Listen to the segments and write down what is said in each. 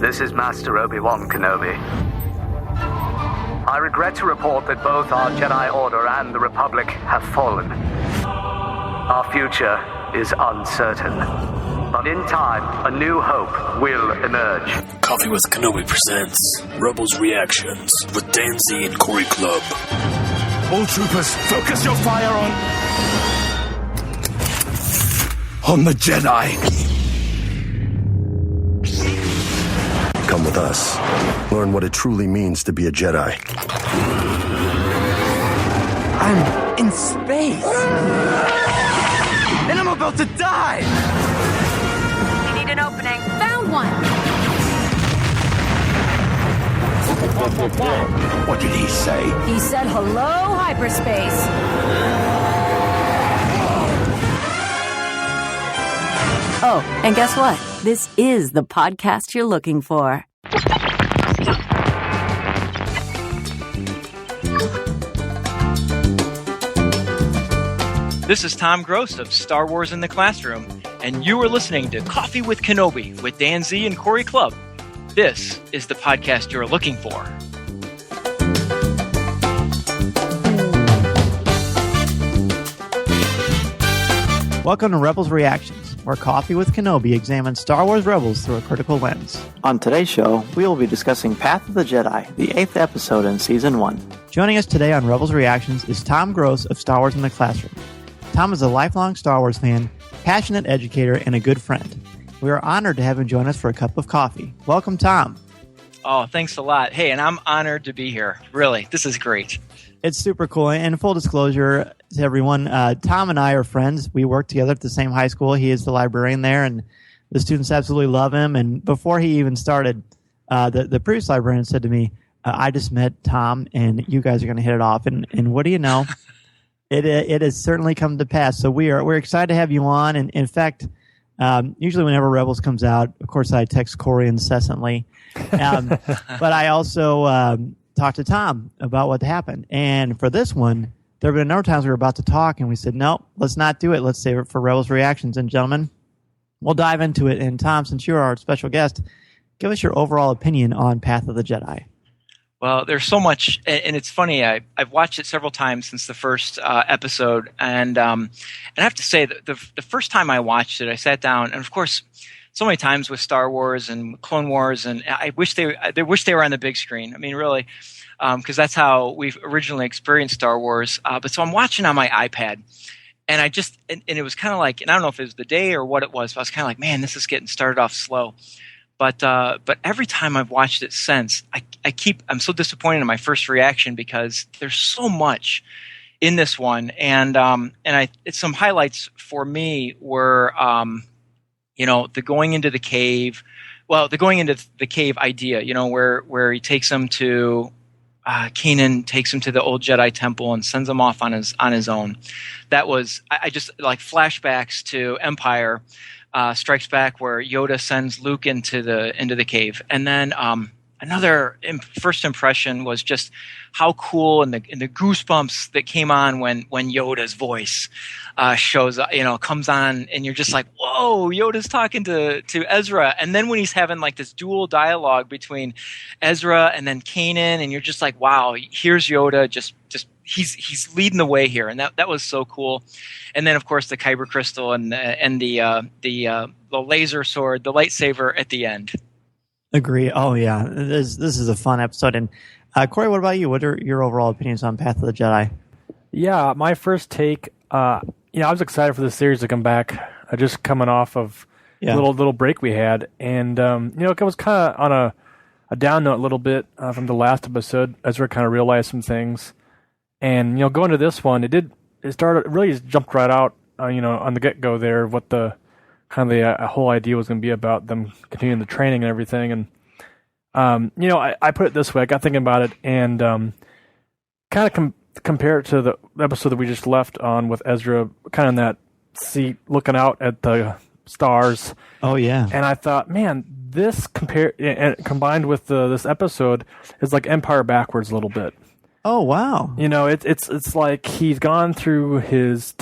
This is Master Obi-Wan Kenobi. I regret to report that both our Jedi Order and the Republic have fallen. Our future is uncertain. But in time, a new hope will emerge. Coffee with Kenobi presents Rebels Reactions with Dan Z and Corey Club. All troopers, focus your fire on the Jedi. Come with us. Learn what it truly means to be a Jedi. I'm in space. And I'm about to die. We need an opening. Found one. What did he say? He said hello, hyperspace. Oh, and guess what? This is the podcast you're looking for. This is Tom Gross of Star Wars in the Classroom, and you are listening to Coffee with Kenobi with Dan Z and Corey Club. This is the podcast you're looking for. Welcome to Rebels Reactions, where Coffee with Kenobi examines Star Wars Rebels through a critical lens. On today's show, we will be discussing Path of the Jedi, the 8th episode in Season 1. Joining us today on Rebels Reactions is Tom Gross of Star Wars in the Classroom. Tom is a lifelong Star Wars fan, passionate educator, and a good friend. We are honored to have him join us for a cup of coffee. Welcome, Tom. Oh, thanks a lot. Hey, and I'm honored to be here. Really, this is great. It's super cool. And full disclosure to everyone, Tom and I are friends. We work together at the same high school. He is the librarian there, and the students absolutely love him. And before he even started, the previous librarian said to me, I just met Tom, and you guys are going to hit it off. And what do you know? It has certainly come to pass. So we're excited to have you on. And in fact, usually whenever Rebels comes out, of course, I text Corey incessantly. But I also talked to Tom about what happened. And for this one, there have been a number of times we were about to talk, and we said, no, let's not do it. Let's save it for Rebels Reactions. And gentlemen, we'll dive into it. And Tom, since you're our special guest, give us your overall opinion on Path of the Jedi. Well, there's so much, and it's funny. I've watched it several times since the first episode, and I have to say that the first time I watched it, I sat down, and of course, so many times with Star Wars and Clone Wars, and I wish they were on the big screen. I mean, really, because that's how we've originally experienced Star Wars. But so I'm watching on my iPad, and and it was kind of like, and I don't know if it was the day or what it was, but I was kind of like, man, this is getting started off slow. But every time I've watched it since, I'm so disappointed in my first reaction because there's so much in this one, and some highlights for me were, the going into the cave. Well, the going into the cave idea, where he takes him to Kanan, takes him to the old Jedi temple and sends him off on his own. That was I just like flashbacks to Empire. Strikes Back, where Yoda sends Luke into the cave, and then another first impression was just how cool and the goosebumps that came on when Yoda's voice shows up, comes on, and you're just like, whoa, Yoda's talking to Ezra, and then when he's having like this dual dialogue between Ezra and then Kanan, and you're just like, wow, here's Yoda just. He's leading the way here, and that was so cool. And then, of course, the kyber crystal and the laser sword, the lightsaber at the end. Agree. Oh yeah, this is a fun episode. And Corey, what about you? What are your overall opinions on Path of the Jedi? Yeah, my first take. I was excited for the series to come back. Just coming off of a little break we had, and it was kind of on a down note a little bit from the last episode. Ezra kind of realized some things. And going to this one, it really just jumped right out, on the get go there, what the kind of the whole idea was going to be about them continuing the training and everything. And I put it this way: I got thinking about it and kind of compare it to the episode that we just left on with Ezra, kind of in that seat looking out at the stars. Oh yeah. And I thought, man, this combined with this episode is like Empire backwards a little bit. Oh wow! It's like he's gone through his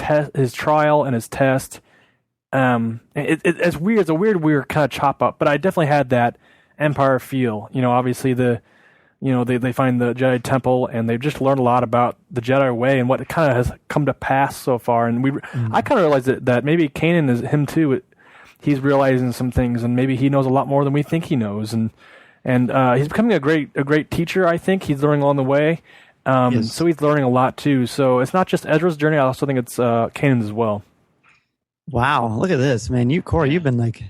trial and his test. It's weird. It's a weird kind of chop up. But I definitely had that Empire feel. Obviously they find the Jedi Temple, and they've just learned a lot about the Jedi way and what it kind of has come to pass so far. And I kind of realized that maybe Kanan is him too. He's realizing some things, and maybe he knows a lot more than we think he knows. And he's becoming a great teacher. I think he's learning along the way. So he's learning a lot too. So it's not just Ezra's journey. I also think it's Kanan's as well. Wow, look at this, man! Corey, you've been like,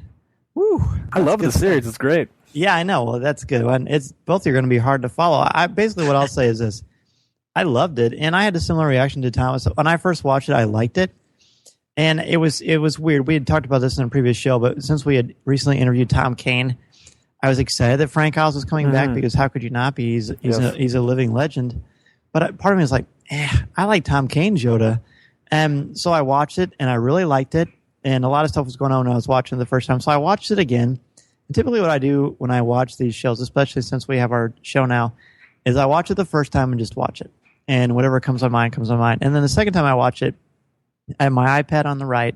woo! I love the series. It's great. Yeah, I know. Well, that's good. And it's both are going to be hard to follow. Basically what I'll say is this: I loved it, and I had a similar reaction to Thomas when I first watched it. I liked it, and it was weird. We had talked about this in a previous show, but since we had recently interviewed Tom Kane, I was excited that Frank Oz was coming back because how could you not be? He's a living legend. But part of me was like, I like Tom Kane's Yoda. And so I watched it, and I really liked it. And a lot of stuff was going on when I was watching it the first time. So I watched it again. And typically what I do when I watch these shows, especially since we have our show now, is I watch it the first time and just watch it. And whatever comes to mind, comes to mind. And then the second time I watch it, I have my iPad on the right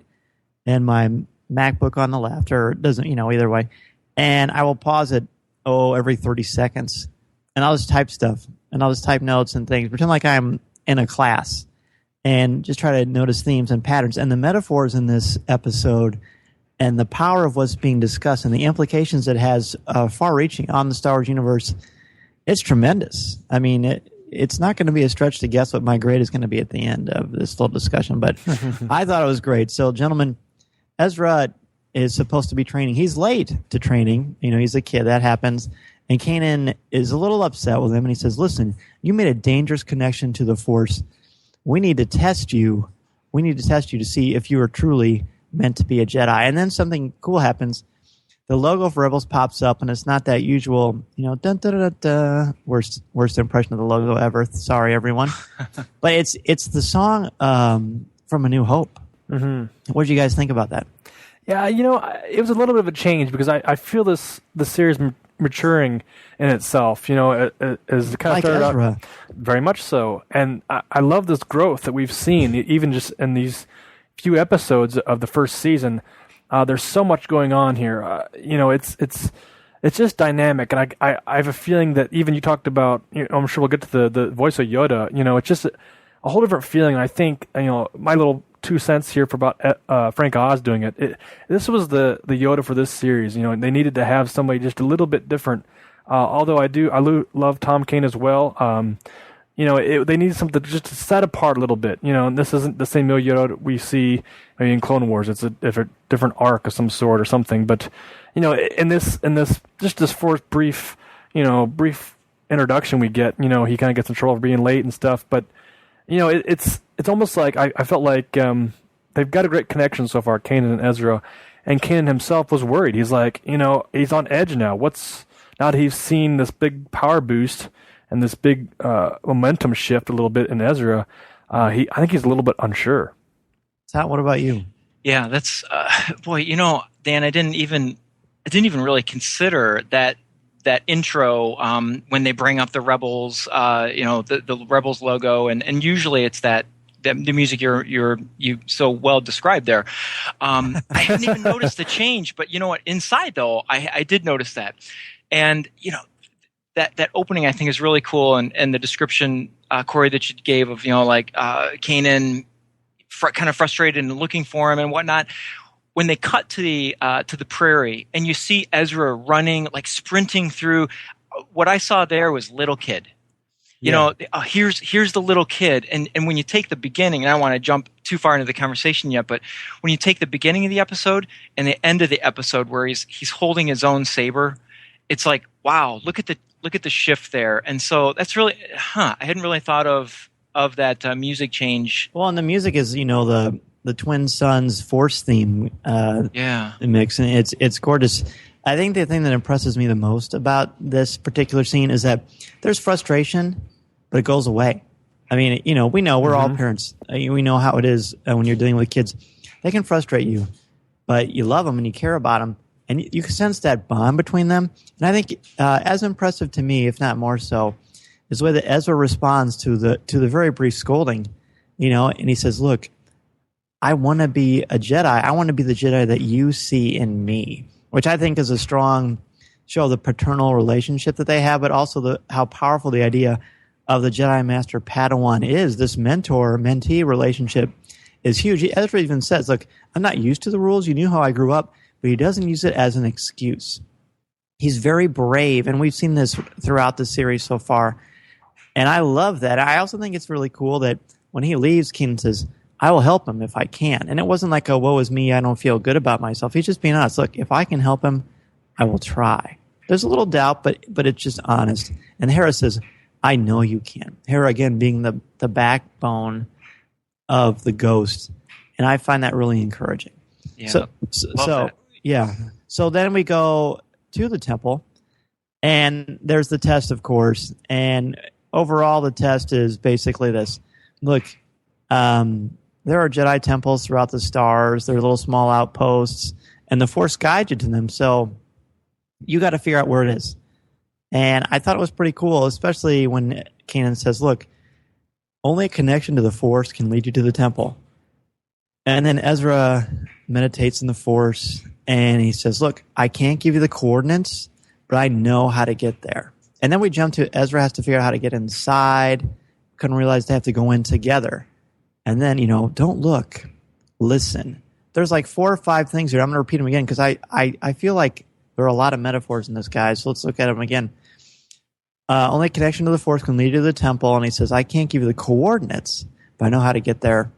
and my MacBook on the left, or it doesn't, either way. And I will pause it, every 30 seconds. And I'll just type stuff. And I'll just type notes and things. Pretend like I'm in a class. And just try to notice themes and patterns. And the metaphors in this episode and the power of what's being discussed and the implications it has far-reaching on the Star Wars universe, it's tremendous. I mean, it's not going to be a stretch to guess what my grade is going to be at the end of this little discussion. But I thought it was great. So, gentlemen, Ezra is supposed to be training. He's late to training. He's a kid. That happens. And Kanan is a little upset with him. And he says, listen, you made a dangerous connection to the Force. We need to test you. We need to test you to see if you are truly meant to be a Jedi. And then something cool happens. The logo for Rebels pops up, and it's not that usual, dun, dun, dun, dun, worst impression of the logo ever. Sorry, everyone. But it's the song from A New Hope. Mm-hmm. What did you guys think about that? Yeah, it was a little bit of a change because I feel the series maturing in itself, as it kind of started out, very much so. And I love this growth that we've seen, even just in these few episodes of the first season. There's so much going on here. It's just dynamic, and I have a feeling that even you talked about. I'm sure we'll get to the voice of Yoda. It's just a whole different feeling. I think my little 2 cents here for about Frank Oz doing it. This was the Yoda for this series. They needed to have somebody just a little bit different. Although I love Tom Kane as well. They needed something just to set apart a little bit. And this isn't the same Yoda we see in Clone Wars. It's a different arc of some sort or something. But in this just this first brief introduction we get, he kind of gets in trouble for being late and stuff. But it's almost like I felt like they've got a great connection so far, Kanan and Ezra. And Kanan himself was worried. He's like, he's on edge now. Now that he's seen this big power boost and this big momentum shift a little bit in Ezra, I think he's a little bit unsure. Scott, what about you? Yeah, that's Dan, I didn't even really consider that intro when they bring up the Rebels, the Rebels logo, and usually it's the music you so well described there. I hadn't even noticed the change, but you know what? Inside though, I did notice that, and that opening I think is really cool, and the description, Corey, that you gave of Kanan kind of frustrated and looking for him and whatnot. When they cut to the prairie and you see Ezra running, like sprinting through, what I saw there was little kid. Here's the little kid, and when you take the beginning, and I don't want to jump too far into the conversation yet, but when you take the beginning of the episode and the end of the episode where he's holding his own saber, it's like, wow, look at the shift there. And so that's really, I hadn't really thought of that music change. Well, and the music is the Twin Sons Force theme mix, and it's gorgeous. I think the thing that impresses me the most about this particular scene is that there's frustration, but it goes away. I mean, we know we're all parents. We know how it is when you're dealing with kids. They can frustrate you, but you love them and you care about them, and you can sense that bond between them. And I think as impressive to me, if not more so, is the way that Ezra responds to the very brief scolding. And he says, "Look, I want to be a Jedi. I want to be the Jedi that you see in me," which I think is a strong show the paternal relationship that they have, but also how powerful the idea of the Jedi Master Padawan is. This mentor-mentee relationship is huge. Ezra even says, look, I'm not used to the rules. You knew how I grew up, but he doesn't use it as an excuse. He's very brave, and we've seen this throughout the series so far. And I love that. I also think it's really cool that when he leaves, Kanan says, I will help him if I can. And it wasn't like a woe is me, I don't feel good about myself. He's just being honest. Look, if I can help him, I will try. There's a little doubt, but it's just honest. And Hera says, I know you can. Hera, again, being the backbone of the Ghost. And I find that really encouraging. Yeah, so yeah. So then we go to the temple, and there's the test, of course. And overall, the test is basically this. Look, there are Jedi temples throughout the stars. There are little small outposts, and the Force guides you to them. So you got to figure out where it is. And I thought it was pretty cool, especially when Kanan says, look, only a connection to the Force can lead you to the temple. And then Ezra meditates in the Force, and he says, look, I can't give you the coordinates, but I know how to get there. And then we jump to Ezra has to figure out how to get inside. Couldn't realize they have to go in together. And then, don't look, listen. There's like 4 or 5 things here. I'm going to repeat them again because I feel like there are a lot of metaphors in this, guys. So let's look at them again. Only connection to the Force can lead you to the temple. And he says, I can't give you the coordinates, but I know how to get there.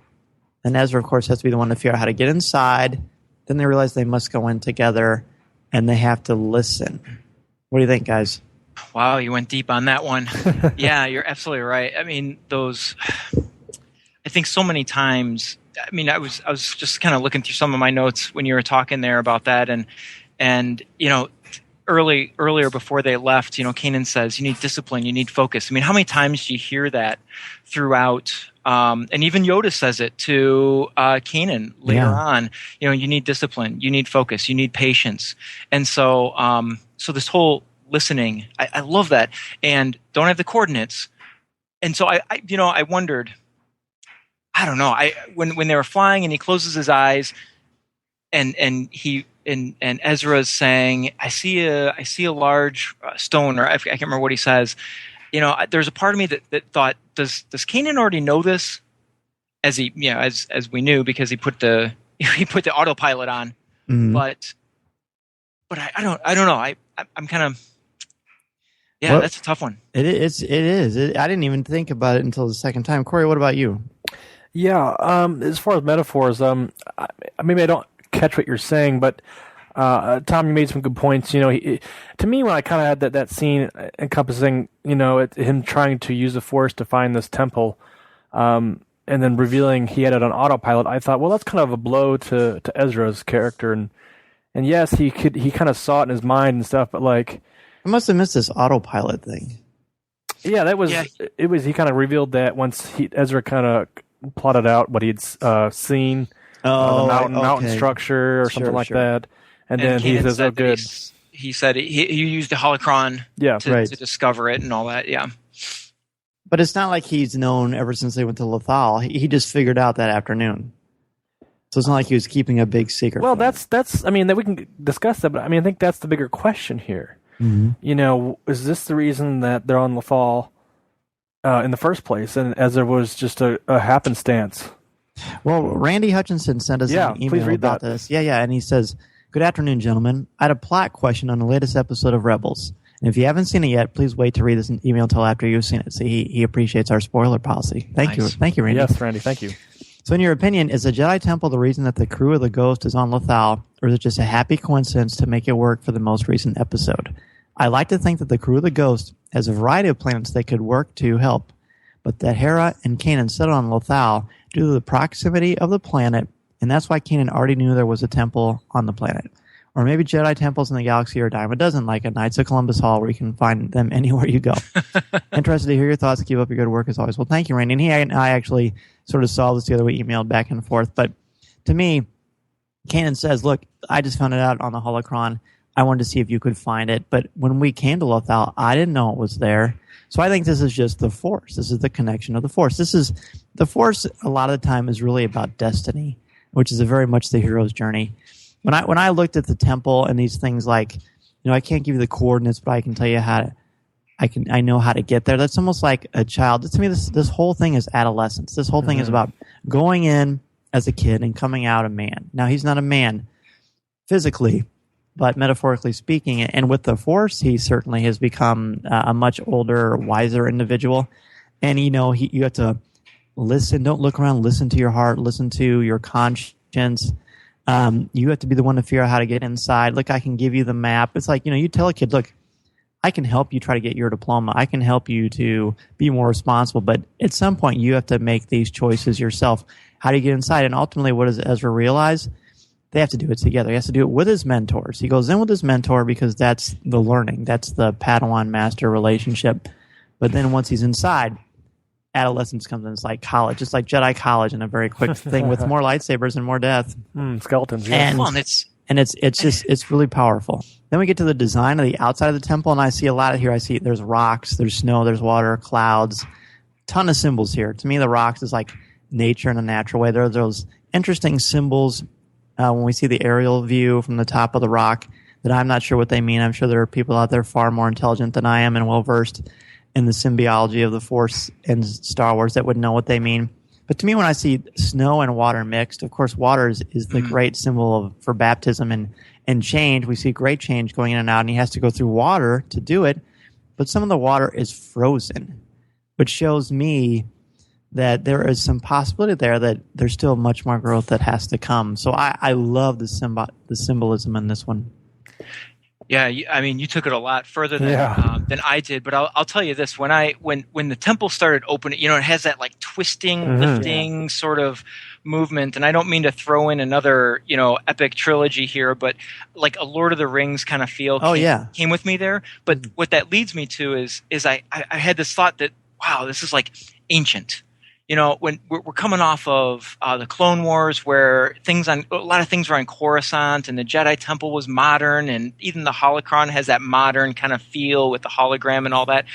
And Ezra, of course, has to be the one to figure out how to get inside. Then they realize they must go in together, and they have to listen. What do you think, guys? Wow, you went deep on that one. Yeah, you're absolutely right. I mean, I think so many times, I was just kind of looking through some of my notes when you were talking there about that, and earlier before they left, Kanan says, you need discipline, you need focus. I mean, how many times do you hear that throughout? And even Yoda says it to Kanan later on. You need discipline, you need focus, you need patience. And so this whole listening, I love that. And don't have the coordinates. And so I wondered, I don't know, when they were flying and he closes his eyes and Ezra's saying, I see a large stone, or I can't remember what he says. There's a part of me that thought, does Kanan already know this? As he, as we knew, because he put the autopilot on. Mm-hmm. But I don't know. I'm kind of, that's a tough one. It is. I didn't even think about it until the second time. Corey, what about you? Yeah. As far as metaphors, maybe I don't catch what you're saying, but Tom, you made some good points. To me, when I kind of had that scene encompassing, him trying to use the Force to find this temple, and then revealing he had it on autopilot, I thought, well, that's kind of a blow to Ezra's character, and yes, he kind of saw it in his mind and stuff, but like, I must have missed this autopilot thing. Yeah, it was. He kind of revealed that once Ezra kind of plotted out what he'd seen. The mountain structure or something like that. And then he says, oh, good. He said he used the holocron to discover it and all that, yeah. But it's not like he's known ever since they went to Lothal. He just figured out that afternoon. So it's not like he was keeping a big secret. Well, that's that we can discuss that, but I think that's the bigger question here. Mm-hmm. Is this the reason that they're on Lothal in the first place? And Ezra was just a happenstance? Well, Randy Hutchinson sent us an email about this. Yeah, and he says, good afternoon, gentlemen. I had a plot question on the latest episode of Rebels. And if you haven't seen it yet, please wait to read this email until after you've seen it. See, he appreciates our spoiler policy. Thank you, Randy. Yes, Randy, thank you. So in your opinion, is the Jedi Temple the reason that the crew of the Ghost is on Lothal, or is it just a happy coincidence to make it work for the most recent episode? I like to think that the crew of the Ghost has a variety of planets they could work to help, but that Hera and Kanan settled on Lothal due to the proximity of the planet, and that's why Kanan already knew there was a temple on the planet. Or maybe Jedi temples in the galaxy are a dime a dozen, like at Knights of Columbus Hall, where you can find them anywhere you go. Interested to hear your thoughts. Keep up your good work as always. Well, thank you, Randy. And he and I actually sort of saw this together. We emailed back and forth. But to me, Kanan says, look, I just found it out on the holocron. I wanted to see if you could find it. But when we came to Lothal, I didn't know it was there. So I think this is just the Force. This is the connection of the Force. The Force, a lot of the time, is really about destiny, which is very much the hero's journey. When I looked at the temple and these things like I can't give you the coordinates, but I can tell you I know how to get there. That's almost like a child. To me, this whole thing is adolescence. This whole thing is about going in as a kid and coming out a man. Now, he's not a man physically, but metaphorically speaking, and with the Force, he certainly has become a much older, wiser individual. And, you have to listen. Don't look around. Listen to your heart. Listen to your conscience. You have to be the one to figure out how to get inside. Look, I can give you the map. It's like, you tell a kid, look, I can help you try to get your diploma. I can help you to be more responsible. But at some point, you have to make these choices yourself. How do you get inside? And ultimately, what does Ezra realize? They have to do it together. He has to do it with his mentors. He goes in with his mentor because that's the learning. That's the Padawan-master relationship. But then once he's inside, adolescence comes in. It's like college. It's like Jedi college in a very quick thing with more lightsabers and more death. Skeletons, yeah. It's really powerful. Then we get to the design of the outside of the temple, and I see a lot of here. I see there's rocks, there's snow, there's water, clouds, ton of symbols here. To me, the rocks is like nature in a natural way. There are those interesting symbols when we see the aerial view from the top of the rock that I'm not sure what they mean. I'm sure there are people out there far more intelligent than I am and well-versed in the symbiology of the Force and Star Wars that would know what they mean. But to me, when I see snow and water mixed, of course, water is the great symbol for baptism and change. We see great change going in and out, and he has to go through water to do it. But some of the water is frozen, which shows me that there is some possibility there that there's still much more growth that has to come. So I love the symbolism in this one. Yeah, you took it a lot further than I did. But I'll tell you this: when the temple started opening, it has that like twisting, lifting sort of movement. And I don't mean to throw in another epic trilogy here, but like a Lord of the Rings kind of feel came with me there. But what that leads me to is I had this thought that wow, this is like ancient. When we're coming off of the Clone Wars, where a lot of things were on Coruscant, and the Jedi Temple was modern, and even the holocron has that modern kind of feel with the hologram and all that.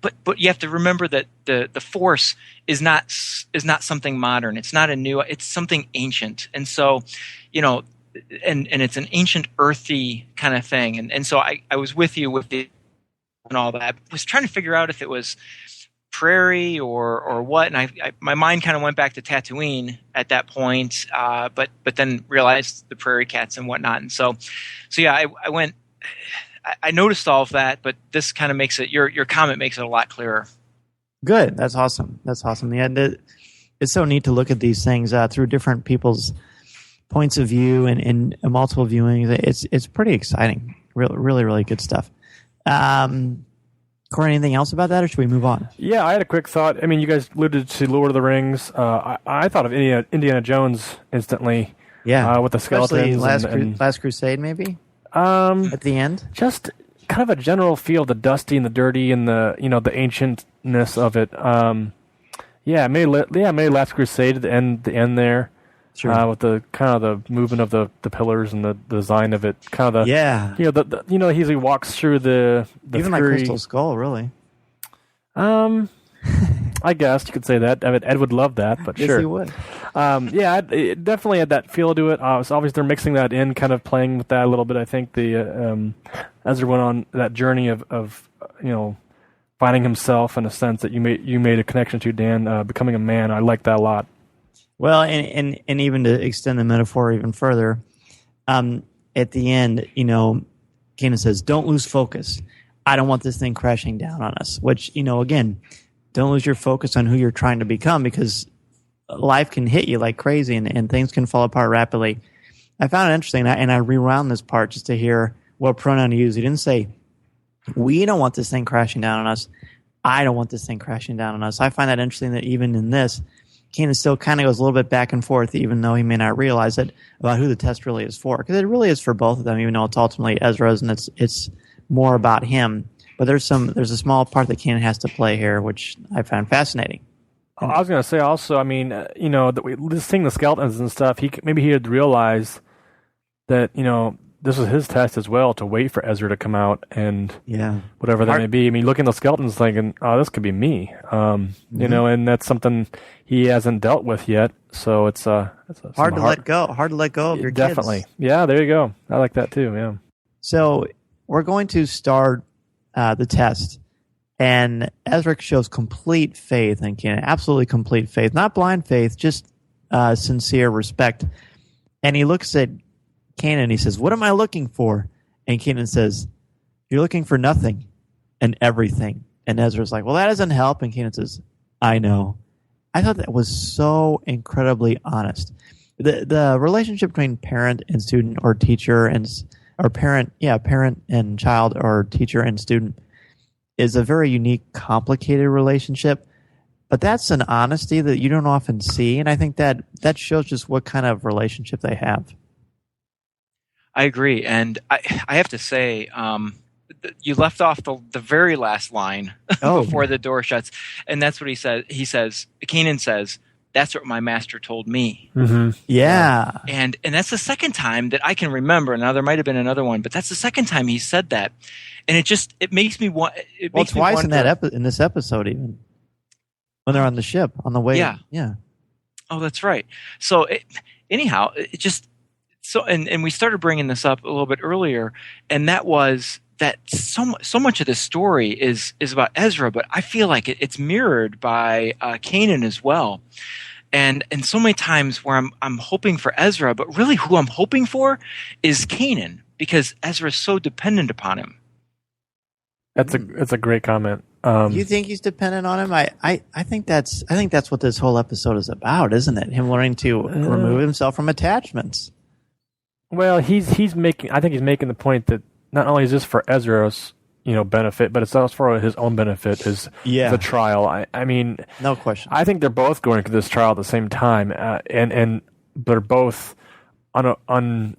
But you have to remember that the Force is not something modern. It's not it's something ancient, and so and it's an ancient earthy kind of thing. And so I was with you with the and all that. I was trying to figure out if it was prairie or what, and my mind kind of went back to Tatooine at that point, but then realized the prairie cats and whatnot, and so yeah, I noticed all of that, but this kind of makes it your comment makes it a lot clearer. Good, that's awesome. Yeah, it's so neat to look at these things through different people's points of view and multiple viewings. It's pretty exciting. Really, really good stuff. Corey, anything else about that, or should we move on? Yeah, I had a quick thought. I mean, you guys alluded to Lord of the Rings. I thought of Indiana Jones instantly. Yeah, with the skeletons. Last Crusade, maybe. At the end, just kind of a general feel of the dusty and the dirty and the the ancientness of it. Maybe Last Crusade at the end there. Sure. With the kind of the movement of the pillars and the design of it, kind of the he walks through the even like Crystal Skull, really. I guess you could say that. I mean, Ed would love that, but yes, sure. He would. It definitely had that feel to it. So obviously they're mixing that in, kind of playing with that a little bit. I think the Ezra went on that journey of finding himself in a sense that you made a connection to, Dan, becoming a man. I like that a lot. Well, and even to extend the metaphor even further, at the end, Kanan says, "Don't lose focus. I don't want this thing crashing down on us." Which, again, don't lose your focus on who you're trying to become, because life can hit you like crazy and things can fall apart rapidly. I found it interesting, and I rewound this part just to hear what pronoun he used. He didn't say, "We don't want this thing crashing down on us. I don't want this thing crashing down on us." I find that interesting that even in this, Kanan still kind of goes a little bit back and forth, even though he may not realize it, about who the test really is for. Because it really is for both of them, even though it's ultimately Ezra's and it's more about him. But there's a small part that Kanan has to play here, which I found fascinating. I was going to say also, I mean, this thing, the skeletons and stuff, maybe he had realized that, this was his test as well, to wait for Ezra to come out and whatever that may be. I mean, looking at the skeletons thinking, oh, this could be me, and that's something he hasn't dealt with yet. So it's hard to let go. Hard to let go of your definitely. kids. Yeah, there you go. I like that too. Yeah. So we're going to start the test. And Ezra shows complete faith in Kanan, absolutely complete faith. Not blind faith, just sincere respect. And he looks at Kanan and he says, "What am I looking for?" And Kanan says, "You're looking for nothing and everything." And Ezra's like, "Well, that doesn't help." And Kanan says, "I know." I thought that was so incredibly honest. The relationship between parent and student or teacher or parent and child or teacher and student is a very unique, complicated relationship. But that's an honesty that you don't often see. And I think that shows just what kind of relationship they have. I agree. And I have to say, you left off the very last line before the door shuts. And that's what he says. He says, Kanan says, "That's what my master told me." Mm-hmm. Yeah. And that's the second time that I can remember. Now, there might have been another one, but that's the second time he said that. And it makes me want. It's twice in this episode, even when they're on the ship on the way. Yeah. Oh, that's right. So anyhow, it just so and we started bringing this up a little bit earlier, and that was that so much of this story is about Ezra, but I feel like it's mirrored by Kanan as well. And so many times where I'm hoping for Ezra, but really who I'm hoping for is Kanan, because Ezra is so dependent upon him. That's a great comment. You think he's dependent on him? I think that's what this whole episode is about, isn't it? Him learning to remove himself from attachments. Well, he's making the point that not only is this for Ezra's benefit, but it's also for his own benefit. The trial. I mean, no question. I think they're both going through this trial at the same time, and they're both unknowing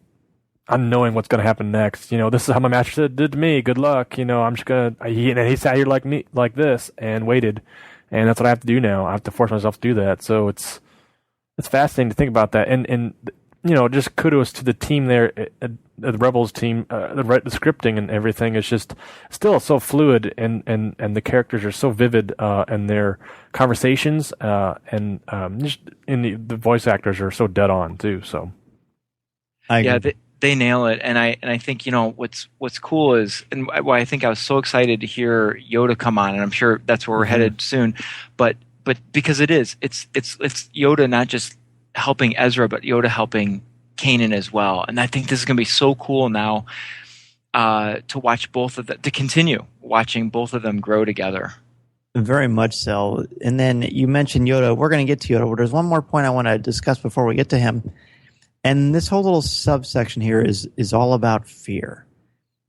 what's going to happen next. This is how my master did to me. Good luck. I'm just gonna. He sat here like this and waited, and that's what I have to do now. I have to force myself to do that. So it's fascinating to think about that, and just kudos to the team there, the Rebels team. The scripting and everything is just still so fluid, and the characters are so vivid, and their conversations, and just the voice actors are so dead on too. So, They nail it, and I think what's cool is, and why I think I was so excited to hear Yoda come on, and I'm sure that's where we're headed soon, but because it's Yoda not just helping Ezra, but Yoda helping Kanan as well, and I think this is going to be so cool now to watch both of them, to continue watching both of them grow together. Very much so. And then you mentioned Yoda. We're going to get to Yoda, but there's one more point I want to discuss before we get to him. And this whole little subsection here is all about fear.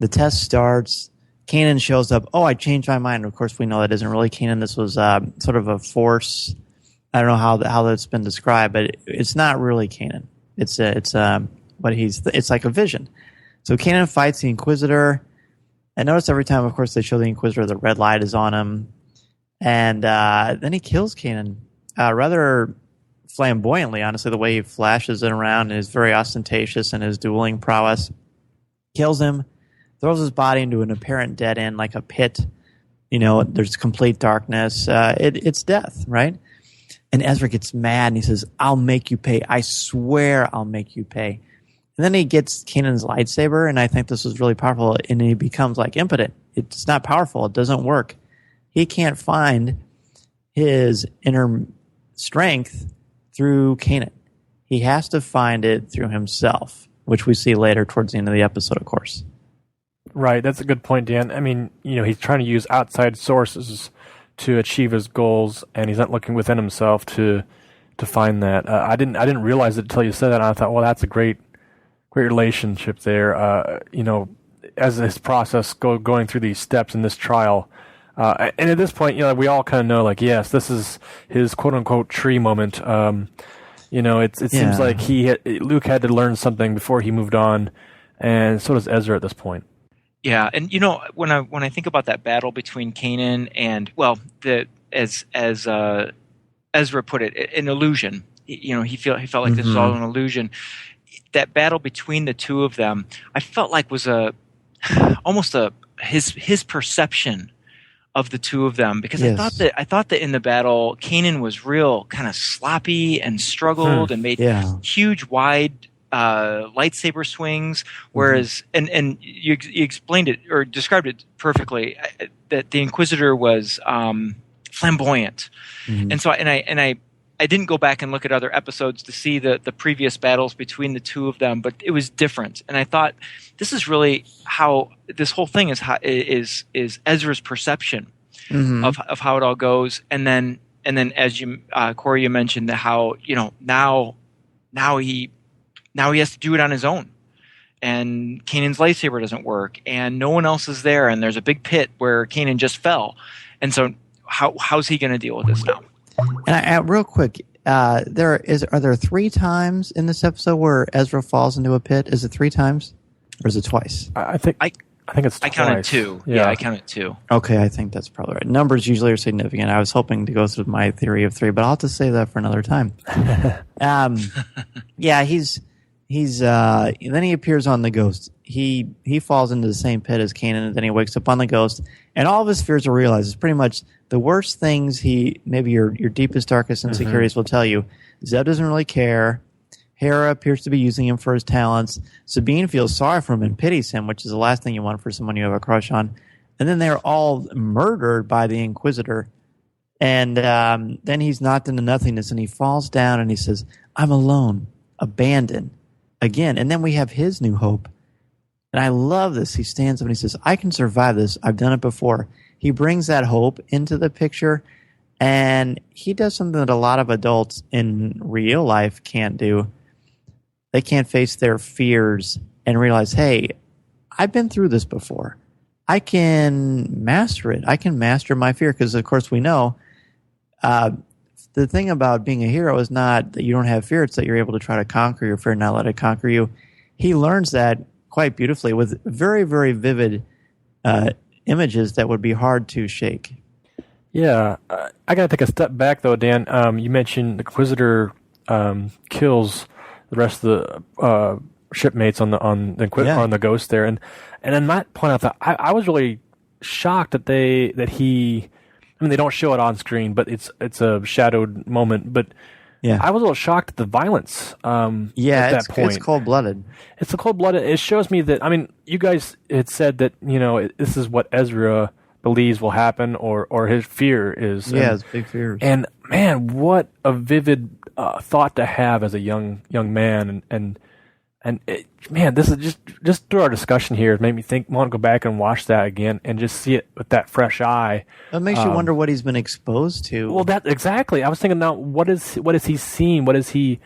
The test starts. Kanan shows up. Oh, I changed my mind. Of course, we know that isn't really Kanan. This was sort of a force. I don't know how that's been described, but it's not really Kanan. It's like a vision. So Kanan fights the Inquisitor. And notice every time, of course, they show the Inquisitor, the red light is on him. And then he kills Kanan rather flamboyantly, honestly, the way he flashes it around and is very ostentatious in his dueling prowess. Kills him, throws his body into an apparent dead end, like a pit. There's complete darkness. It's death, right? And Ezra gets mad and he says, "I'll make you pay. I swear I'll make you pay." And then he gets Kanan's lightsaber, and I think this is really powerful, and he becomes like impotent. It's not powerful. It doesn't work. He can't find his inner strength through Kanan. He has to find it through himself, which we see later towards the end of the episode, of course. Right, that's a good point, Dan. I mean, he's trying to use outside sources to achieve his goals, and he's not looking within himself to find that. I didn't realize it until you said that, and I thought, well, that's a great relationship there. As his process going through these steps in this trial. And at this point, we all kind of know, like, yes, this is his quote unquote tree moment. It seems like Luke had to learn something before he moved on, and so does Ezra at this point. Yeah, and when I think about that battle between Kanan and as Ezra put it, an illusion. He felt like this was all an illusion. That battle between the two of them, I felt like was almost his perception of the two of them, because I thought that in the battle, Kanan was real kind of sloppy and struggled and made huge, wide lightsaber swings, whereas and you explained it or described it perfectly that the Inquisitor was flamboyant, and so I didn't go back and look at other episodes to see the previous battles between the two of them, but it was different, and I thought this is really how this whole thing is Ezra's perception of how it all goes, and then as you Corey, you mentioned how now he has to do it on his own, and Kanan's lightsaber doesn't work, and no one else is there, and there's a big pit where Kanan just fell, and so how's he going to deal with this now? And real quick, are there 3 times in this episode where Ezra falls into a pit? Is it 3 times, or is it twice? I think it's twice. I counted 2. Yeah, I counted 2. Okay, I think that's probably right. Numbers usually are significant. I was hoping to go through my theory of 3, but I'll have to save that for another time. Yeah, he's then he appears on the ghost. He falls into the same pit as Kanan, and then he wakes up on the ghost, and all of his fears are realized. It's pretty much the worst things maybe your deepest, darkest insecurities will tell you. Zeb doesn't really care. Hera appears to be using him for his talents. Sabine feels sorry for him and pities him, which is the last thing you want for someone you have a crush on. And then they're all murdered by the Inquisitor. And then he's knocked into nothingness, and he falls down, and he says, "I'm alone, abandoned." Again, and then we have his new hope. And I love this. He stands up and he says, "I can survive this. I've done it before." He brings that hope into the picture, and he does something that a lot of adults in real life can't do. They can't face their fears and realize, hey, I've been through this before. I can master it. I can master my fear, because, of course, we know the thing about being a hero is not that you don't have fear. It's that you're able to try to conquer your fear and not let it conquer you. He learns that quite beautifully with very, very vivid images that would be hard to shake. Yeah. I got to take a step back, though, Dan. You mentioned the Inquisitor kills the rest of the shipmates on the Ghost there. And I might point out that I was really shocked that they don't show it on screen, but it's a shadowed moment. But yeah, I was a little shocked at the violence. At that point, it's cold-blooded. It's cold-blooded. It shows me that. I mean, you guys had said that this is what Ezra believes will happen, or his fear is. Yeah, his big fears. And man, what a vivid thought to have as a young man, and this is just through our discussion here, it made me want to go back and watch that again and just see it with that fresh eye. That makes you wonder what he's been exposed to. Well, that exactly. I was thinking now, what is he seen? What has he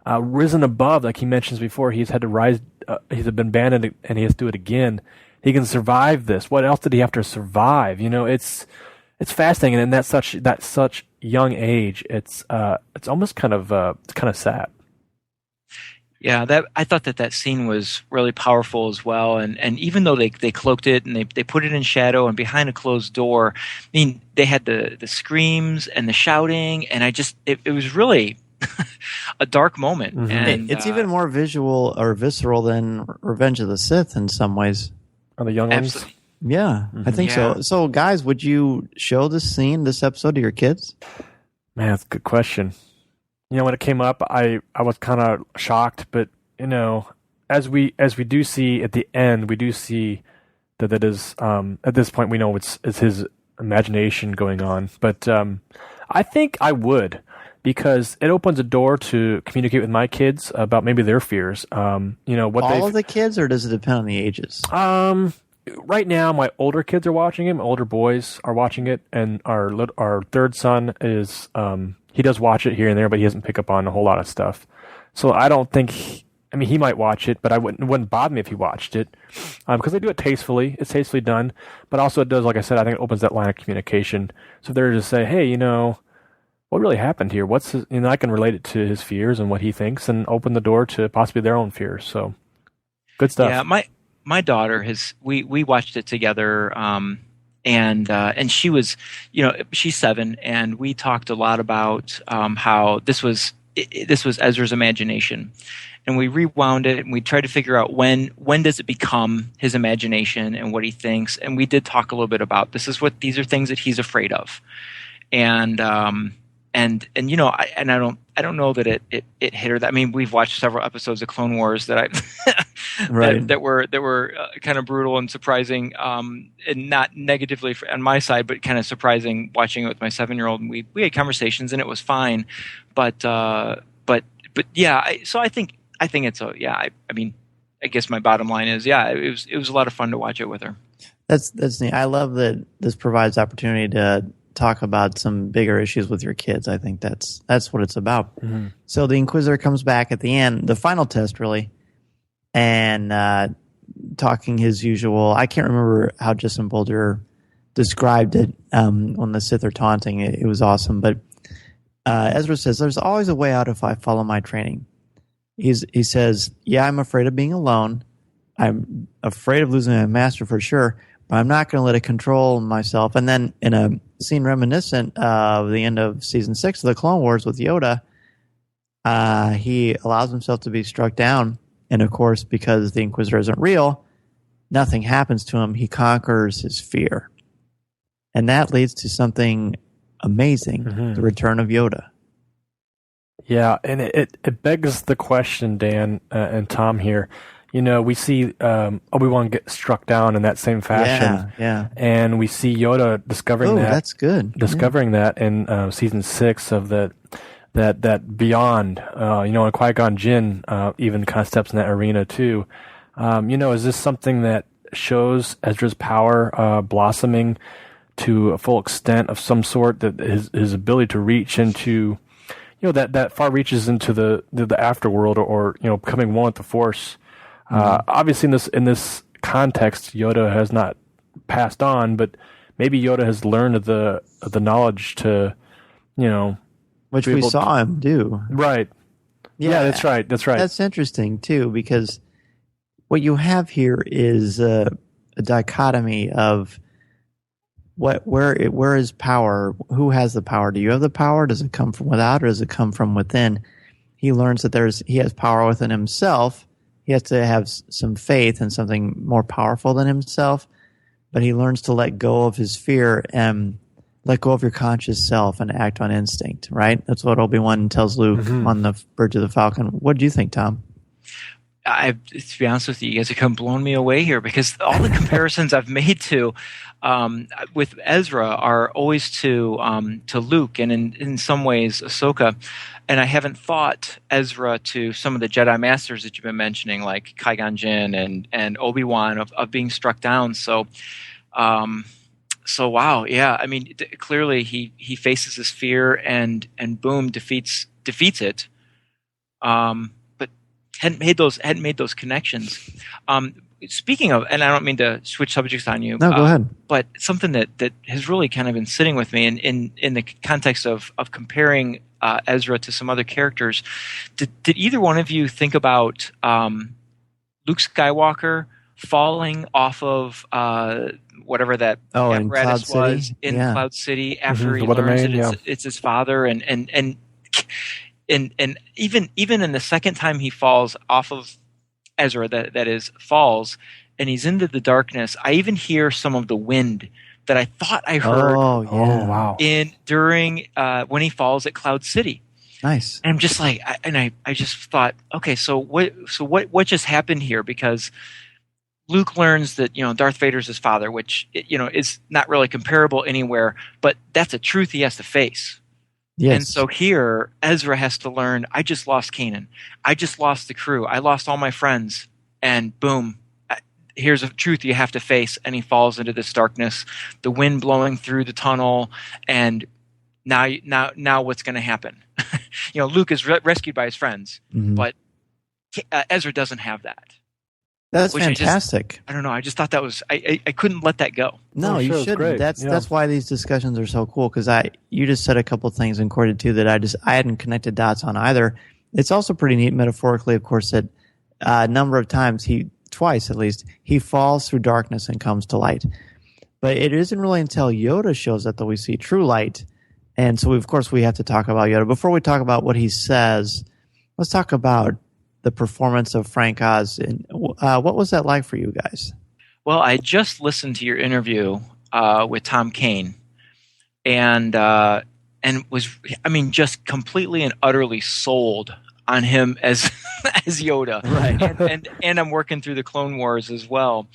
risen above? Like he mentions before, he's had to rise. He's been abandoned, and he has to do it again. He can survive this. What else did he have to survive? It's fascinating, and that's such young age. It's almost kind of sad. Yeah, I thought that scene was really powerful as well, and even though they cloaked it and they put it in shadow and behind a closed door, I mean they had the screams and the shouting, and it was really a dark moment. Mm-hmm. And it's even more visual or visceral than Revenge of the Sith in some ways. On the young ones, yeah, I think so. So, guys, would you show this episode to your kids? Man, that's a good question. When it came up, I was kind of shocked, but as we do see at the end, we do see that is at this point we know it's his imagination going on. But I think I would, because it opens a door to communicate with my kids about maybe their fears. All of the kids, or does it depend on the ages? Right now, my older kids are watching it. My older boys are watching it, and our third son is. He does watch it here and there, but he doesn't pick up on a whole lot of stuff. So I don't think. He might watch it, but it wouldn't bother me if he watched it, because they do it tastefully. It's tastefully done, but also it does, like I said, I think it opens that line of communication. So if they're to say, hey, what really happened here? What's his, I can relate it to his fears and what he thinks, and open the door to possibly their own fears. So good stuff. Yeah, my daughter we watched it together. And she was, she's 7, and we talked a lot about how this was Ezra's imagination, and we rewound it and we tried to figure out when does it become his imagination and what he thinks, and we did talk a little bit about these are things that he's afraid of, and and I don't know that it hit her. I mean, we've watched several episodes of Clone Wars that that were kind of brutal and surprising, and not negatively on my side, but kind of surprising watching it with my 7-year-old. And we had conversations and it was fine, but yeah. So I think it's I mean, I guess my bottom line is it was a lot of fun to watch it with her. That's neat. I love that this provides opportunity to talk about some bigger issues with your kids. I think that's what it's about. Mm-hmm. So the Inquisitor comes back at the end, the final test really, and talking his usual. I can't remember how Justin Bolger described it when the Sith are taunting. It was awesome. But Ezra says, "There's always a way out if I follow my training." He says, "Yeah, I'm afraid of being alone. I'm afraid of losing my master for sure, but I'm not going to let it control myself." And then in a scene reminiscent of the end of season 6 of the Clone Wars with Yoda, he allows himself to be struck down. And of course, because the Inquisitor isn't real, nothing happens to him. He conquers his fear. And that leads to something amazing, the return of Yoda. Yeah, and it begs the question, Dan and Tom here. We see Obi-Wan get struck down in that same fashion. Yeah. And we see Yoda discovering that. That's good. Discovering that in season 6 of that Beyond. And Qui-Gon Jinn even kind of steps in that arena too. Is this something that shows Ezra's power blossoming to a full extent of some sort, that his ability to reach into, that far reaches into the afterworld, or becoming one with the Force? Obviously, in this context, Yoda has not passed on, but maybe Yoda has learned the knowledge to, which we saw him do. Right. Yeah, that's right. That's interesting too, because what you have here is a dichotomy of where is power? Who has the power? Do you have the power? Does it come from without, or does it come from within? He learns that he has power within himself. He has to have some faith in something more powerful than himself, but he learns to let go of his fear and let go of your conscious self and act on instinct, right? That's what Obi-Wan tells Luke on the Bridge of the Falcon. What do you think, Tom? To be honest with you, you guys have kind of blown me away here, because all the comparisons I've made to with Ezra are always to Luke, and in some ways Ahsoka. And I haven't thought Ezra to some of the Jedi Masters that you've been mentioning, like Qui-Gon Jinn and Obi-Wan, of being struck down. So wow, yeah. I mean, clearly he faces his fear and boom, defeats it. But hadn't made those connections. Speaking of, and I don't mean to switch subjects on you. No, go ahead. But something that has really kind of been sitting with me in the context of comparing Ezra to some other characters. Did either one of you think about Luke Skywalker falling off of whatever that apparatus was in Cloud City after he learns that it's his father, and even in the second time he falls off of Ezra, that is, falls, and he's into the darkness. I even hear some of the wind that I thought I heard. Oh wow! During when he falls at Cloud City. Nice. And I'm just like, I just thought, okay, so what just happened here? Because Luke learns that Darth Vader's his father, which is not really comparable anywhere, but that's a truth he has to face. Yes. And so here, Ezra has to learn, I just lost Kanan. I just lost the crew. I lost all my friends. And boom, here's a truth you have to face. And he falls into this darkness, the wind blowing through the tunnel. And now what's going to happen? Luke is rescued by his friends, but Ezra doesn't have that. That's fantastic. I don't know. I just thought that was I couldn't let that go. No, you shouldn't. That's why these discussions are so cool, because you just said a couple things in Corda too that I hadn't connected dots on either. It's also pretty neat metaphorically, of course, that a number of times twice at least, he falls through darkness and comes to light. But it isn't really until Yoda shows up that we see true light. And so, of course, we have to talk about Yoda. Before we talk about what he says, let's talk about the performance of Frank Oz. And what was that like for you guys? Well, I just listened to your interview with Tom Kane, and was, I mean, just completely and utterly sold on him as as Yoda. Right. And I'm working through the Clone Wars as well.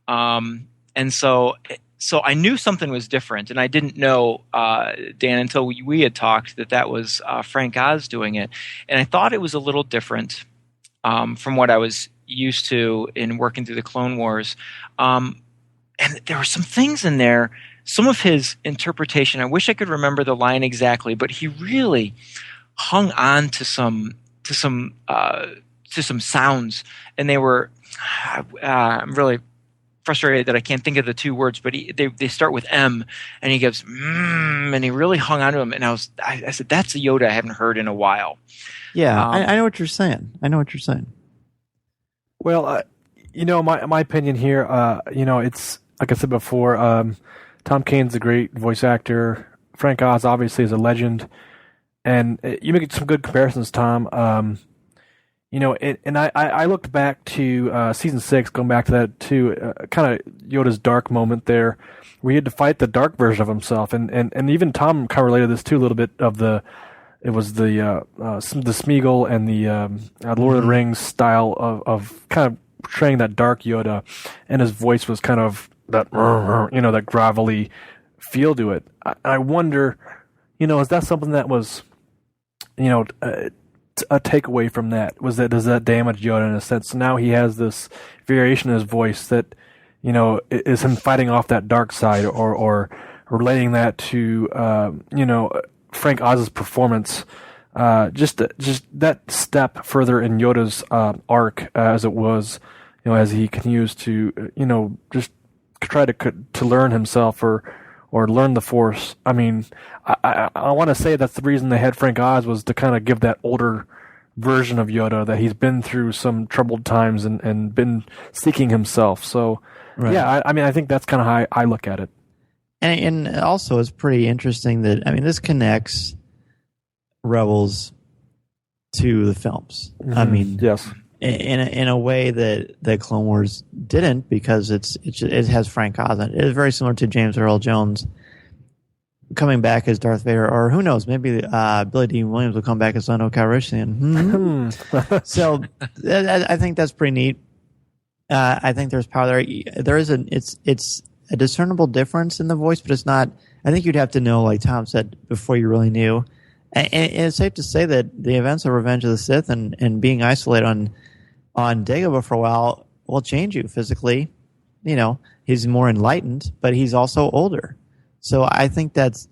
And so I knew something was different, and I didn't know, Dan, until we had talked that was Frank Oz doing it. And I thought it was a little different from what I was used to in working through the Clone Wars. And there were some things in there, some of his interpretation. I wish I could remember the line exactly, but he really hung on to some sounds, and they were. I'm really frustrated that I can't think of the two words, but they start with M, and he goes and he really hung on to him, and I said, that's a Yoda I haven't heard in a while. Yeah, I know what you're saying. Well, my opinion here, it's like I said before, Tom Kane's a great voice actor. Frank Oz obviously is a legend, and you make some good comparisons, Tom. And I looked back to season 6, going back to that too, kind of Yoda's dark moment there, where he had to fight the dark version of himself, and even Tom kind of related this too a little bit of the Smeagol and the Lord of the Rings style of kind of portraying that dark Yoda, and his voice was kind of that that gravelly feel to it. I wonder, is that something that was, a takeaway from that? Does that damage Yoda in a sense? So now he has this variation in his voice that, is him fighting off that dark side, or relating that to, Frank Oz's performance, just that step further in Yoda's arc, as it was, as he continues to, just try to learn himself or learn the Force. I mean, I want to say that's the reason they had Frank Oz, was to kind of give that older version of Yoda, that he's been through some troubled times and been seeking himself. So, right. Yeah, I think that's kind of how I look at it. And also, it's pretty interesting that, this connects Rebels to the films. Mm-hmm. Yes, in a way that Clone Wars didn't, because it has Frank Oz in it. It is very similar to James Earl Jones coming back as Darth Vader, or who knows, maybe Billy Dean Williams will come back as Lando Calrissian. So I think that's pretty neat. I think there's power there. It's a discernible difference in the voice, but it's not. I think you'd have to know, like Tom said, before you really knew. And it's safe to say that the events of Revenge of the Sith and being isolated on Dagobah for a while will change you physically. He's more enlightened, but he's also older. So I think it's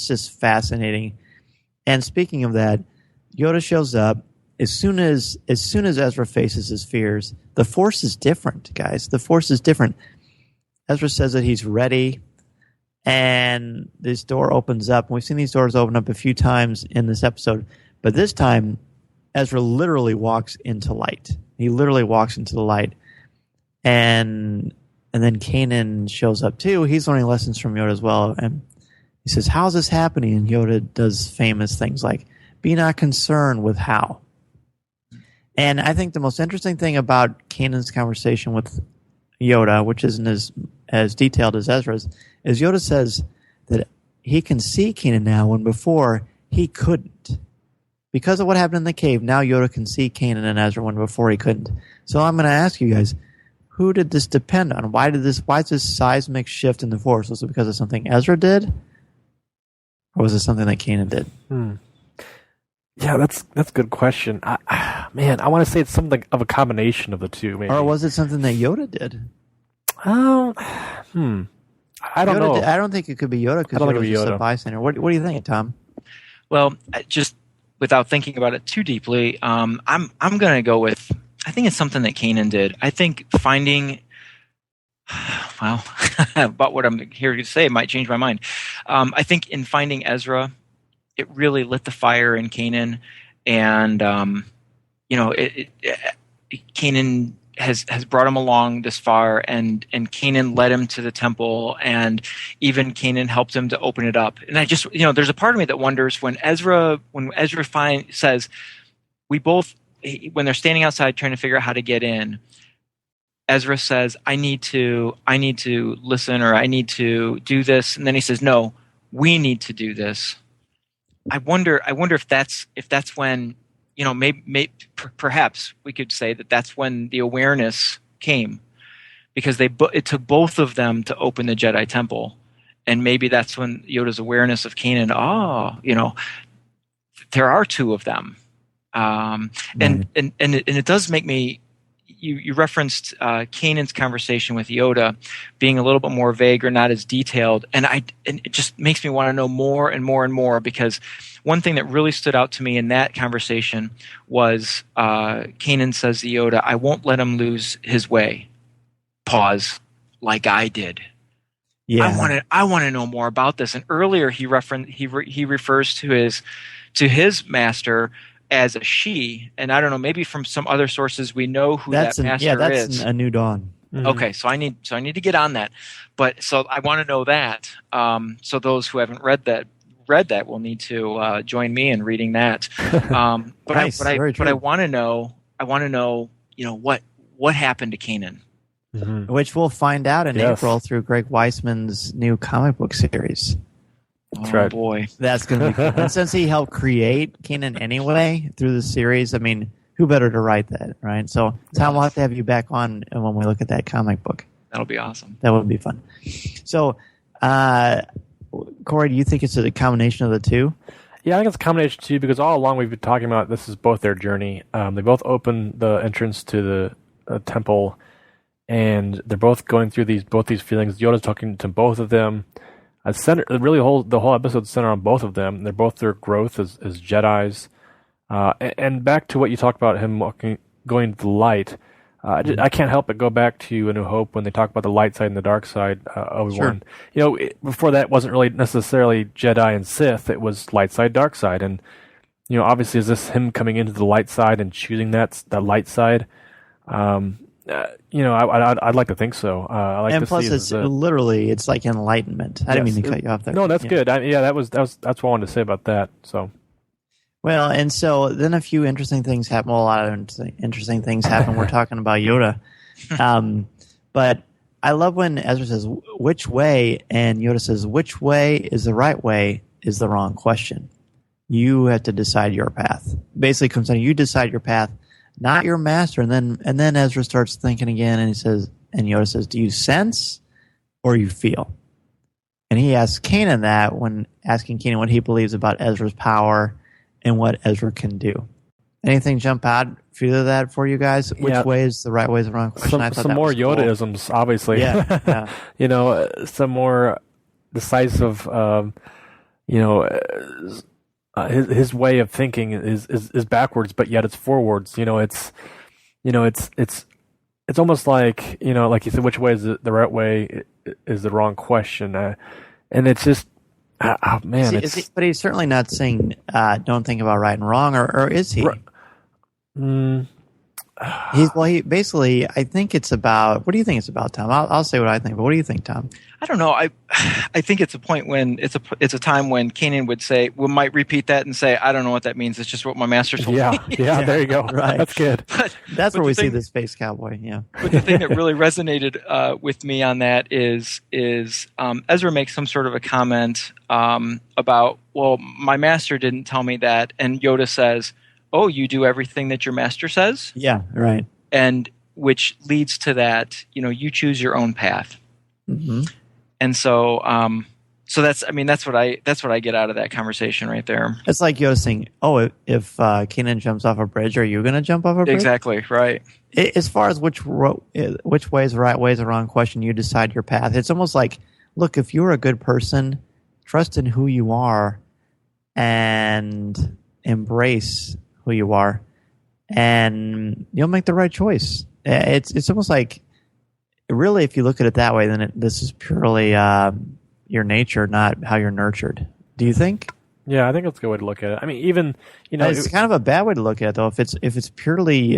just fascinating. And speaking of that, Yoda shows up as soon as Ezra faces his fears. The Force is different, guys. The Force is different. Ezra says that he's ready, and this door opens up. We've seen these doors open up a few times in this episode, but this time Ezra literally walks into light. He literally walks into the light, and then Kanan shows up too. He's learning lessons from Yoda as well, and he says, "How's this happening?" And Yoda does famous things like, "Be not concerned with how." And I think the most interesting thing about Kanan's conversation with Yoda, which isn't as detailed as Ezra's, is Yoda says that he can see Kanan now when before he couldn't. Because of what happened in the cave, now Yoda can see Kanan and Ezra when before he couldn't. So I'm going to ask you guys, who did this depend on? Why is this seismic shift in the Force? Was it because of something Ezra did? Or was it something that Kanan did? Yeah, that's a good question. I want to say it's something of a combination of the two. Maybe. Or was it something that Yoda did? I don't know. I don't think it could be Yoda, because Yoda was just a bystander. What do you think, Tom? Well, just without thinking about it too deeply, I'm going to go with, I think it's something that Kanan did. I think finding, well, about what I'm here to say might change my mind. I think in finding Ezra, it really lit the fire in Kanan, and Kanan has brought him along this far, and Kanan led him to the temple, and even Kanan helped him to open it up. And I just, there's a part of me that wonders when Ezra says, when they're standing outside trying to figure out how to get in, Ezra says, I need to listen, or I need to do this. And then he says, no, we need to do this. I wonder if that's when, perhaps we could say that that's when the awareness came, because it took both of them to open the Jedi Temple, and maybe that's when Yoda's awareness of Kanan. There are two of them, and it does make me. You referenced Kanan's conversation with Yoda being a little bit more vague or not as detailed, and it just makes me want to know more and more and more, because one thing that really stood out to me in that conversation was Kanan says to Yoda, "I won't let him lose his way." Pause, like I did. Yeah, I want to know more about this. And earlier he refers to his master as a she, and I don't know, maybe from some other sources we know who that master is. That's a New Dawn. Mm-hmm. Okay, so I need to get on that. But so I want to know that. So those who haven't read that will need to join me in reading that. But I want to know. What happened to Kanan. Mm-hmm. Which we'll find out in April through Greg Weisman's new comic book series. That's right. Boy. That's going to be cool. And since he helped create Kanan anyway through the series, I mean, who better to write that, right? So, Tom, we'll have to have you back on when we look at that comic book. That'll be awesome. That would be fun. So, Corey, do you think it's a combination of the two? Yeah, I think it's a combination too, because all along we've been talking about this is both their journey. They both open the entrance to the temple, and they're both going through both these feelings. Yoda's talking to both of them. The whole episode is centered on both of them. They're both their growth as Jedis. And back to what you talked about, him going to the light. I can't help but go back to A New Hope when they talk about the light side and the dark side of Obi-Wan. Sure. Before that, it wasn't really necessarily Jedi and Sith. It was light side, dark side. And, obviously, is this him coming into the light side and choosing that light side? I'd like to think so. And plus, it's literally, it's like enlightenment. I didn't mean to cut you off there. No, that's good. That's what I wanted to say about that. So, well, and so then a few interesting things happen. Well, a lot of interesting things happen. We're talking about Yoda, but I love when Ezra says "which way," and Yoda says "which way is the right way is the wrong question. You have to decide your path." Basically, comes down, you decide your path. Not your master, and then Ezra starts thinking again, and Yoda says, "Do you sense, or you feel?" And he asks Kanan that when asking Kanan what he believes about Ezra's power and what Ezra can do. Anything jump out for that for you guys? Which way is the right way is the wrong question? Some more Yoda-isms, obviously. Yeah. Some more decisive. His way of thinking is backwards, but yet it's forwards. It's almost like like you said, which way is the right way is the wrong question, and it's just man. But he's certainly not saying don't think about right and wrong, or is he? He basically, I think it's about. What do you think it's about, Tom? I'll say what I think, but what do you think, Tom? I don't know. I think it's a point when it's a time when Kanan would say, we might repeat that and say, I don't know what that means. It's just what my master told me. Yeah, there you go. Right. That's good. That's where we see the space cowboy. Yeah. But the thing that really resonated with me on that is Ezra makes some sort of a comment about, well, my master didn't tell me that, and Yoda says, oh, you do everything that your master says? Yeah, right. And which leads to that, you choose your own path. Mm-hmm. And so that's what I get out of that conversation right there. It's like Yoda saying, oh, if Kanan jumps off a bridge, are you going to jump off a bridge? Exactly, right. As far as which way is the right way is the wrong question, you decide your path. It's almost like, look, if you're a good person, trust in who you are and embrace who you are, and you'll make the right choice. It's almost like, really, if you look at it that way, then this is purely your nature, not how you're nurtured. Do you think? Yeah, I think that's a good way to look at it. I mean, even it's kind of a bad way to look at it, though. If it's purely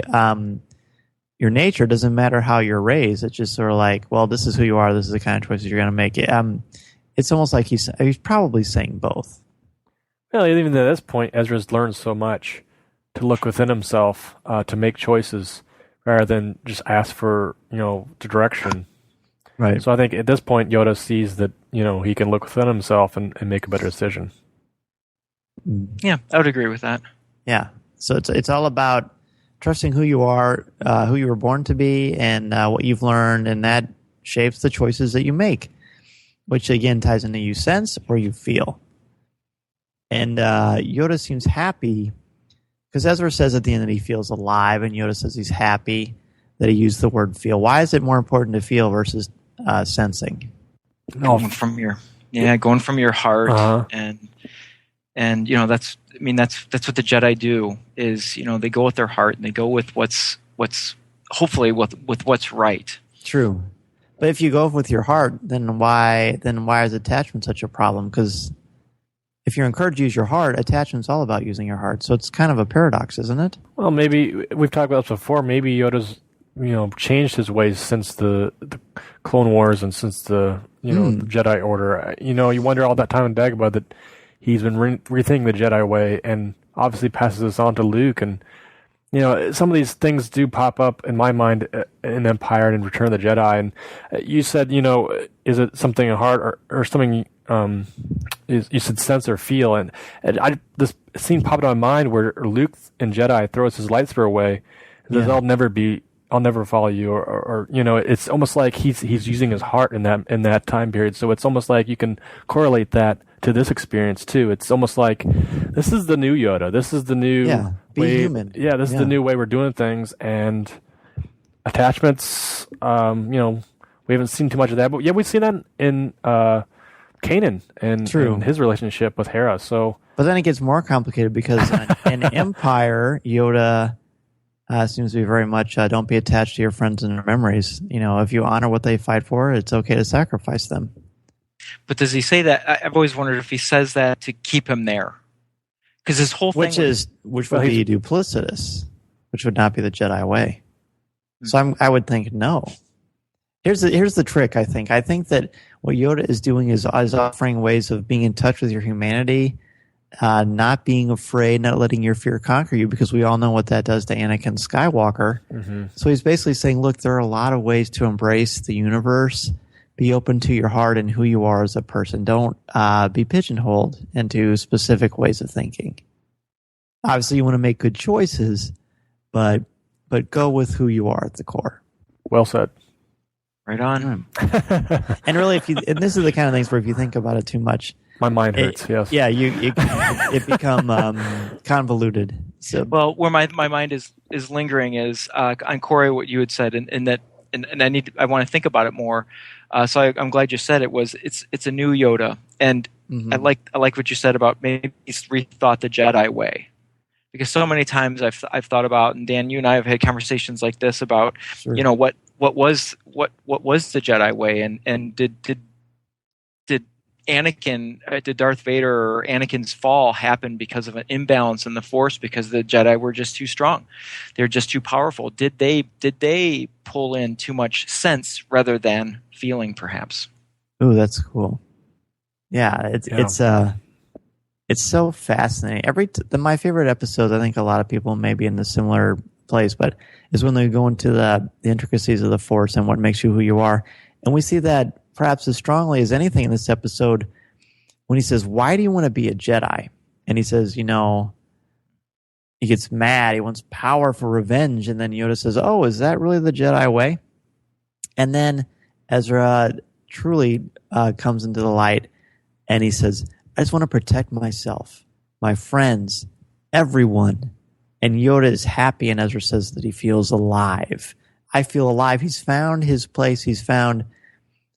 your nature, it doesn't matter how you're raised. It's just sort of like, well, this is who you are. This is the kind of choices you're going to make. It's almost like he's probably saying both. Well, even at this point, Ezra's learned so much to look within himself, to make choices rather than just ask for, the direction. Right. So I think at this point, Yoda sees that, he can look within himself and make a better decision. Yeah, I would agree with that. Yeah. So it's all about trusting who you are, who you were born to be, and what you've learned, and that shapes the choices that you make, which again ties into you sense or you feel. And Yoda seems happy because Ezra says at the end that he feels alive, and Yoda says he's happy that he used the word feel. Why is it more important to feel versus sensing? Going from your heart, and that's what the Jedi do. Is they go with their heart and they go with what's hopefully with what's right. True, but if you go with your heart, then why is attachment such a problem? Because if you're encouraged to use your heart, attachment's all about using your heart. So it's kind of a paradox, isn't it? Well, maybe we've talked about this before. Maybe Yoda's changed his ways since the Clone Wars and since the Jedi Order. You wonder all that time in Dagobah that he's been rethinking the Jedi way, and obviously passes this on to Luke. And some of these things do pop up in my mind in Empire and in Return of the Jedi. And you said, is it something in heart or something? You said sense or feel, and this scene popped in my mind where Luke in Jedi throws his lightsaber away and says, I'll never follow you, or it's almost like he's using his heart in that time period. So it's almost like you can correlate that to this experience too. It's almost like this is the new Yoda. This is the new be human. Yeah, this is the new way we're doing things, and attachments. We haven't seen too much of that, but yeah, we've seen that in Kanan and his relationship with Hera. So, but then it gets more complicated because in Empire, Yoda seems to be very much don't be attached to your friends and their memories. If you honor what they fight for, it's okay to sacrifice them. But does he say that? I've always wondered if he says that to keep him there, because his whole thing which would be duplicitous, which would not be the Jedi way. So I would think no. Here's the trick. I think that what Yoda is doing is offering ways of being in touch with your humanity, not being afraid, not letting your fear conquer you, because we all know what that does to Anakin Skywalker. Mm-hmm. So he's basically saying, look, there are a lot of ways to embrace the universe. Be open to your heart and who you are as a person. Don't be pigeonholed into specific ways of thinking. Obviously, you want to make good choices, but go with who you are at the core. Well said. Right on. And really, and this is the kind of things where if you think about it too much, my mind hurts. Yes. Yeah, it become convoluted. So, well, where my mind is lingering is on Corey, what you had said, and I want to think about it more. So I'm glad you said it's a new Yoda, and I like what you said about maybe he's rethought the Jedi way, because so many times I've thought about, and Dan, you and I have had conversations like this about what was the Jedi way, and did Anakin, did Darth Vader or Anakin's fall happen because of an imbalance in the Force, because the Jedi were just too strong, they're just too powerful? Did they pull in too much sense rather than feeling, perhaps? Ooh, that's cool. Yeah, it's so fascinating. My favorite episodes, I think a lot of people may be in a similar place, but is when they go into the intricacies of the Force and what makes you who you are. And we see that perhaps as strongly as anything in this episode when he says, why do you want to be a Jedi? And he says, he gets mad. He wants power for revenge. And then Yoda says, oh, is that really the Jedi way? And then Ezra truly comes into the light, and he says, I just want to protect myself, my friends, everyone. And Yoda is happy, and Ezra says that he feels alive. I feel alive. He's found his place. He's found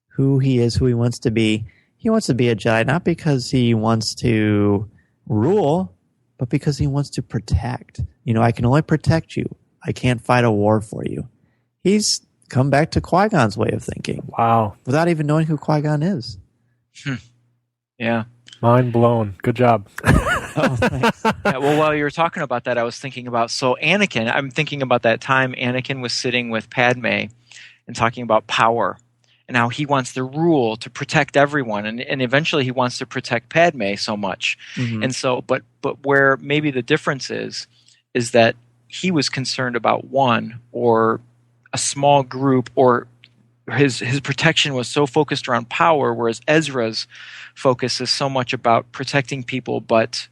who he is, who he wants to be. He wants to be a Jedi, not because he wants to rule, but because he wants to protect. I can only protect you. I can't fight a war for you. He's come back to Qui-Gon's way of thinking. Wow. Without even knowing who Qui-Gon is. Yeah. Mind blown. Good job. Oh, thanks. Yeah, well, while you were talking about that, I was thinking about, Anakin, I'm thinking about that time Anakin was sitting with Padme and talking about power and how he wants to rule to protect everyone. And eventually he wants to protect Padme so much. Mm-hmm. And so, but where maybe the difference is that he was concerned about one or a small group or his protection was so focused around power, whereas Ezra's focus is so much about protecting people, but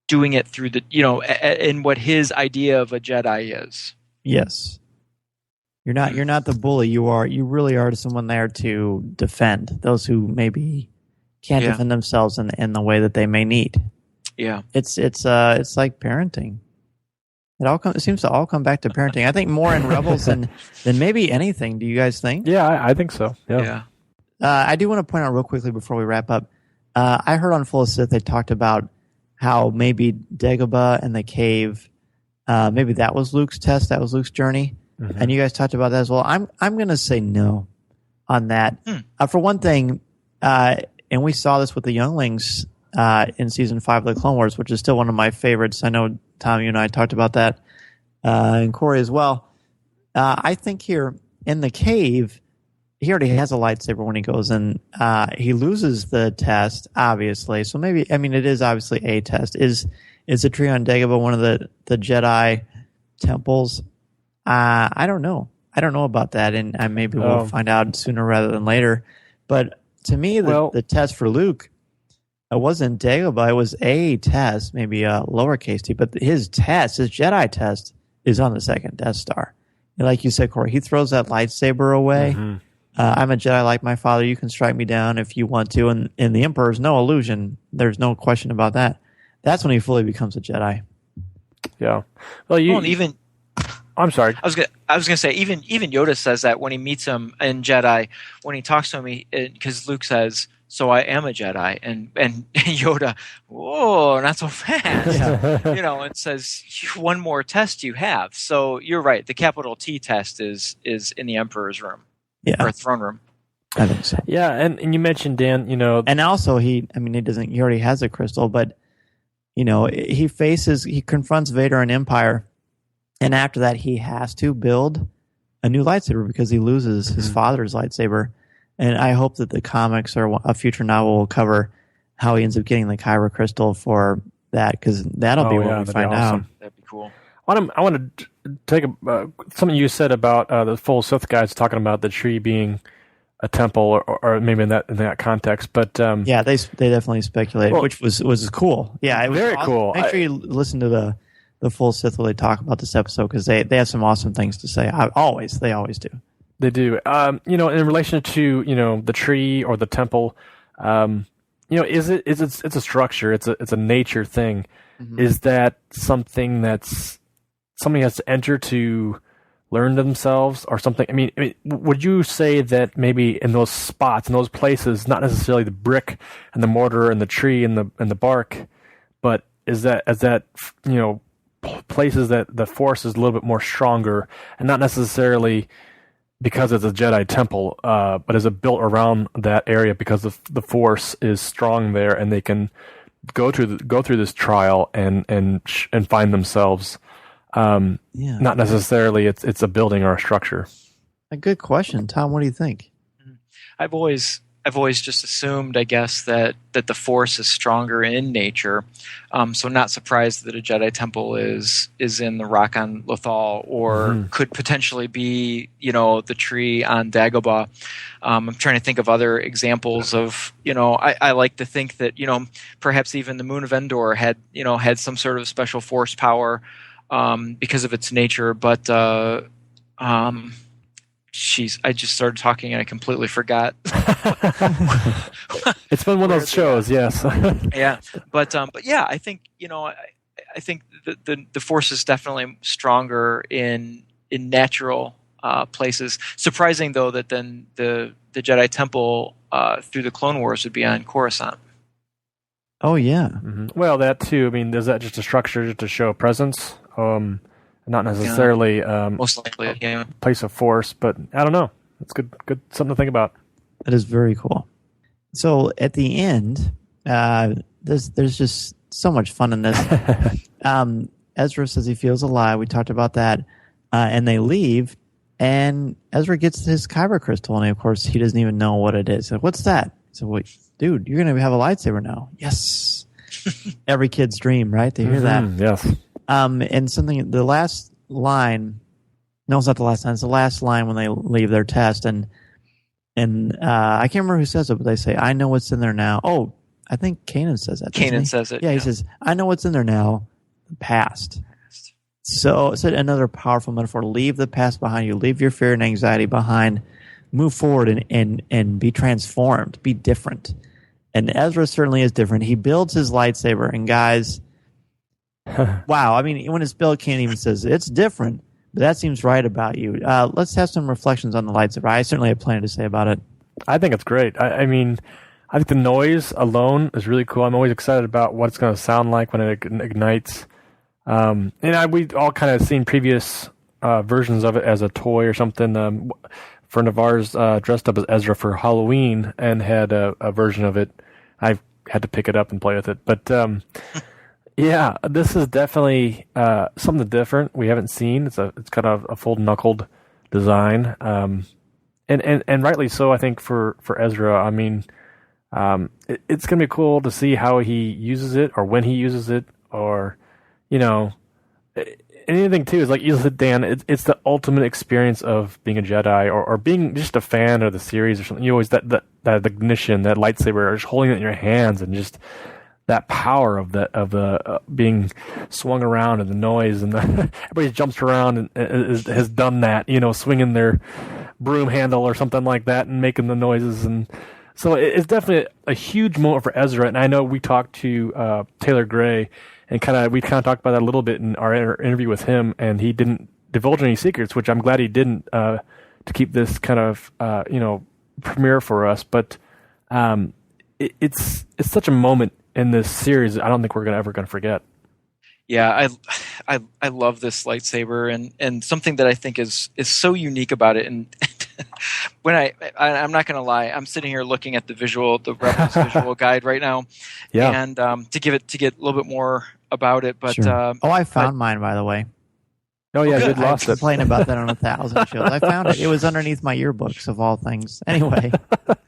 doing it through the, in what his idea of a Jedi is. Yes. You're not the bully. You really are someone there to defend those who maybe can't defend themselves in the way that they may need. Yeah. It's like parenting. It seems to all come back to parenting. I think more in Rebels than maybe anything. Do you guys think? Yeah, I think so. Yeah. I do want to point out real quickly before we wrap up. I heard on Full of Sith they talked about how maybe Dagobah and the cave, maybe that was Luke's test, that was Luke's journey, and you guys talked about that as well. I'm going to say no on that. For one thing, and we saw this with the younglings in season 5 of the Clone Wars, which is still one of my favorites. I know Tom, you and I talked about that, and Corey as well. I think here in the cave, he already has a lightsaber when he goes in. He loses the test, obviously. So maybe, it is obviously a test. Is the tree on Dagobah one of the Jedi temples? I don't know. I don't know about that, and maybe we'll find out sooner rather than later. But to me, the test for Luke, it wasn't Dagobah. It was a test, maybe a lowercase t, but his Jedi test, is on the second Death Star. And like you said, Corey, he throws that lightsaber away. I'm a Jedi like my father. You can strike me down if you want to. And the Emperor's no illusion. There's no question about that. That's when he fully becomes a Jedi. Yeah. Well, I'm sorry. I was gonna say even Yoda says that when he meets him in Jedi, when he talks to him, because Luke says, "So I am a Jedi," and Yoda, whoa, not so fast. And says, "One more test you have." So you're right. The capital T test is in the Emperor's room. Yeah. Or throne room. I think so. Yeah, and you mentioned Dan, and also he already has a crystal, but he confronts Vader and Empire, and after that he has to build a new lightsaber because he loses his father's lightsaber. And I hope that the comics or a future novel will cover how he ends up getting the Kyber crystal for that, because that'll be what we find out. That'd be cool. I want to take something you said about the full Sith guys talking about the tree being a temple, or maybe in that context. But they definitely speculated, which was cool. Yeah, it was very awesome. cool. Make sure you listen to the full Sith when they talk about this episode, because they have some awesome things to say. They always do. They do. In relation to the tree or the temple, it's a structure. It's a nature thing. Is that something that's somebody has to enter to learn themselves or something? I mean, would you say that maybe in those spots, in those places, not necessarily the brick and the mortar and the tree and the bark, but is that places that the Force is a little bit more stronger, and not necessarily because it's a Jedi temple, but is it built around that area because the Force is strong there, and they can go through this trial and find themselves. Not necessarily it's a building or a structure. A good question, Tom. What do you think? I've always just assumed, I guess, that the Force is stronger in nature. So not surprised that a Jedi temple is in the rock on Lothal, or could potentially be, the tree on Dagobah. I'm trying to think of other examples of, I like to think that, perhaps even the moon of Endor had some sort of special Force power because of its nature. But I just started talking and I completely forgot. It's been one of those shows, yes. Yeah, but yeah, I think I think the Force is definitely stronger in natural places. Surprising though that then the Jedi Temple through the Clone Wars would be on Coruscant. Oh yeah. Well, that too. I mean, is that just a structure just to show presence? Not necessarily most likely a place of Force, but I don't know. It's good something to think about. That is very cool. So at the end, there's just so much fun in this. Ezra says he feels alive. We talked about that, and they leave. And Ezra gets his Kyber crystal, and of course he doesn't even know what it is. So, what's that? So, wait, dude, you're gonna have a lightsaber now. Yes, every kid's dream, right? To hear that. Yes. And the last line. No, it's not the last line. It's the last line when they leave their test, and And I can't remember who says it, but they say, "I know what's in there now." Oh, I think Kanan says that. Kanan says it. Yeah, he says, "I know what's in there now." The past. So it's another powerful metaphor. Leave the past behind you. Leave your fear and anxiety behind. Move forward and be transformed. Be different. And Ezra certainly is different. He builds his lightsaber, and guys, wow. I mean, when it's built, Kanan even says, it's different, but that seems right about you. Let's have some reflections on the lightsaber. I certainly have plenty to say about it. I think it's great. I mean, I think the noise alone is really cool. I'm always excited about what it's going to sound like when it ignites. We've all kind of seen previous versions of it as a toy or something. A friend of ours dressed up as Ezra for Halloween and had a version of it. I had to pick it up and play with it. But yeah, this is definitely something different we haven't seen. It's got a full knuckled design, and rightly so. I think for Ezra. I mean, it's going to be cool to see how he uses it or when he uses it, or anything too is like you said, Dan. It's the ultimate experience of being a Jedi or being just a fan of the series or something. You always that ignition, that lightsaber, just holding it in your hands, and just that power of the being swung around and the noise and everybody jumps around and has done that. Swinging their broom handle or something like that and making the noises, and so it's definitely a huge moment for Ezra. And I know we talked to Taylor Gray. And we talked about that a little bit in our interview with him, and he didn't divulge any secrets, which I'm glad he didn't, to keep this kind of premiere for us. But it's such a moment in this series that I don't think we're ever going to forget. Yeah, I love this lightsaber, and something that I think is so unique about it. And when I'm not going to lie, I'm sitting here looking at the Rebels visual guide right now, and to get a little bit more about it. But sure. I found mine, by the way. Oh yeah, you lost it. I complained about that on 1,000 shows. I found it. It was underneath my yearbooks of all things. Anyway,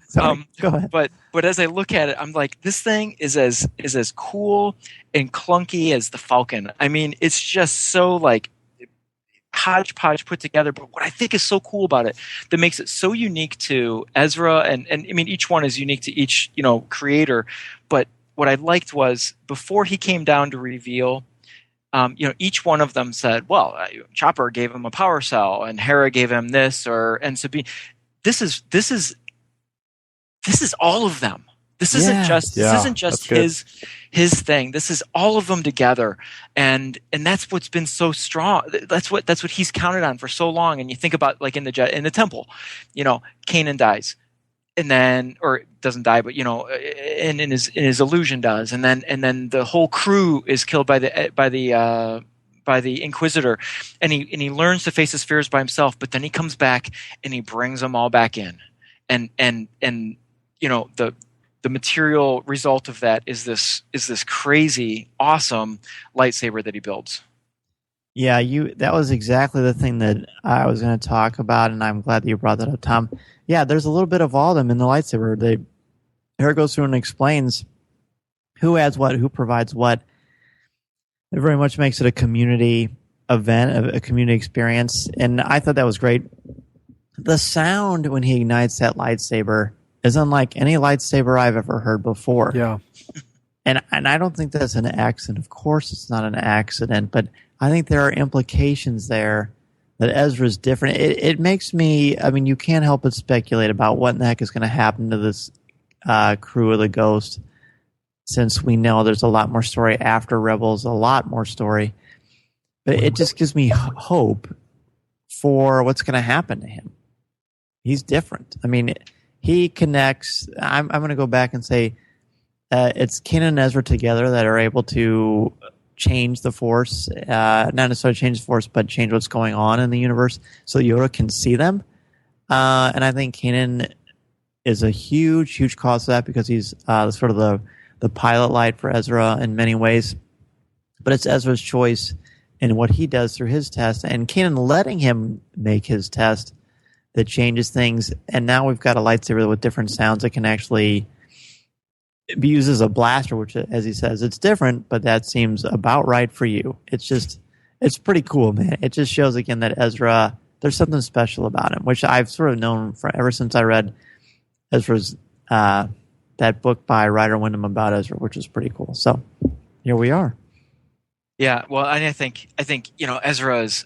sorry, go ahead. But as I look at it, I'm like, this thing is as cool and clunky as the Falcon. I mean, it's just so like hodgepodge put together. But what I think is so cool about it, that makes it so unique to Ezra, and I mean, each one is unique to each creator. But what I liked was before he came down to reveal. Each one of them said, well, Chopper gave him a power cell and Hera gave him this, and Sabine. This is all of them. This isn't just his thing. This is all of them together. And that's what's been so strong. That's what he's counted on for so long. And you think about like in the temple, Kanan dies. And then, or doesn't die, but and in his illusion does, and then the whole crew is killed by the Inquisitor, and he learns to face his fears by himself. But then he comes back and he brings them all back in, and the material result of that is this crazy awesome lightsaber that he builds. Yeah, that was exactly the thing that I was going to talk about, and I'm glad that you brought that up, Tom. Yeah, there's a little bit of all of them in the lightsaber. Hera goes through and explains who has what, who provides what. It very much makes it a community event, a community experience, and I thought that was great. The sound when he ignites that lightsaber is unlike any lightsaber I've ever heard before. Yeah. And I don't think that's an accident. Of course it's not an accident, but I think there are implications there that Ezra's different. It makes me, I mean, you can't help but speculate about what in the heck is going to happen to this crew of the Ghost, since we know there's a lot more story after Rebels, a lot more story. But it just gives me hope for what's going to happen to him. He's different. I mean, he connects. I'm going to go back and say it's Kanan and Ezra together that are able to change the Force, not necessarily change the Force, but change what's going on in the universe so Yoda can see them. And I think Kanan is a huge, huge cause of that, because he's sort of the pilot light for Ezra in many ways. But it's Ezra's choice and what he does through his test, and Kanan letting him make his test, that changes things. And now we've got a lightsaber with different sounds that can actually be used as a blaster, which, as he says, it's different, but that seems about right for you. It's pretty cool, man. It just shows again that Ezra, there's something special about him, which I've sort of known ever since I read Ezra's that book by Ryder Wyndham about Ezra, which is pretty cool. So here we are. Yeah, well, and I think Ezra is.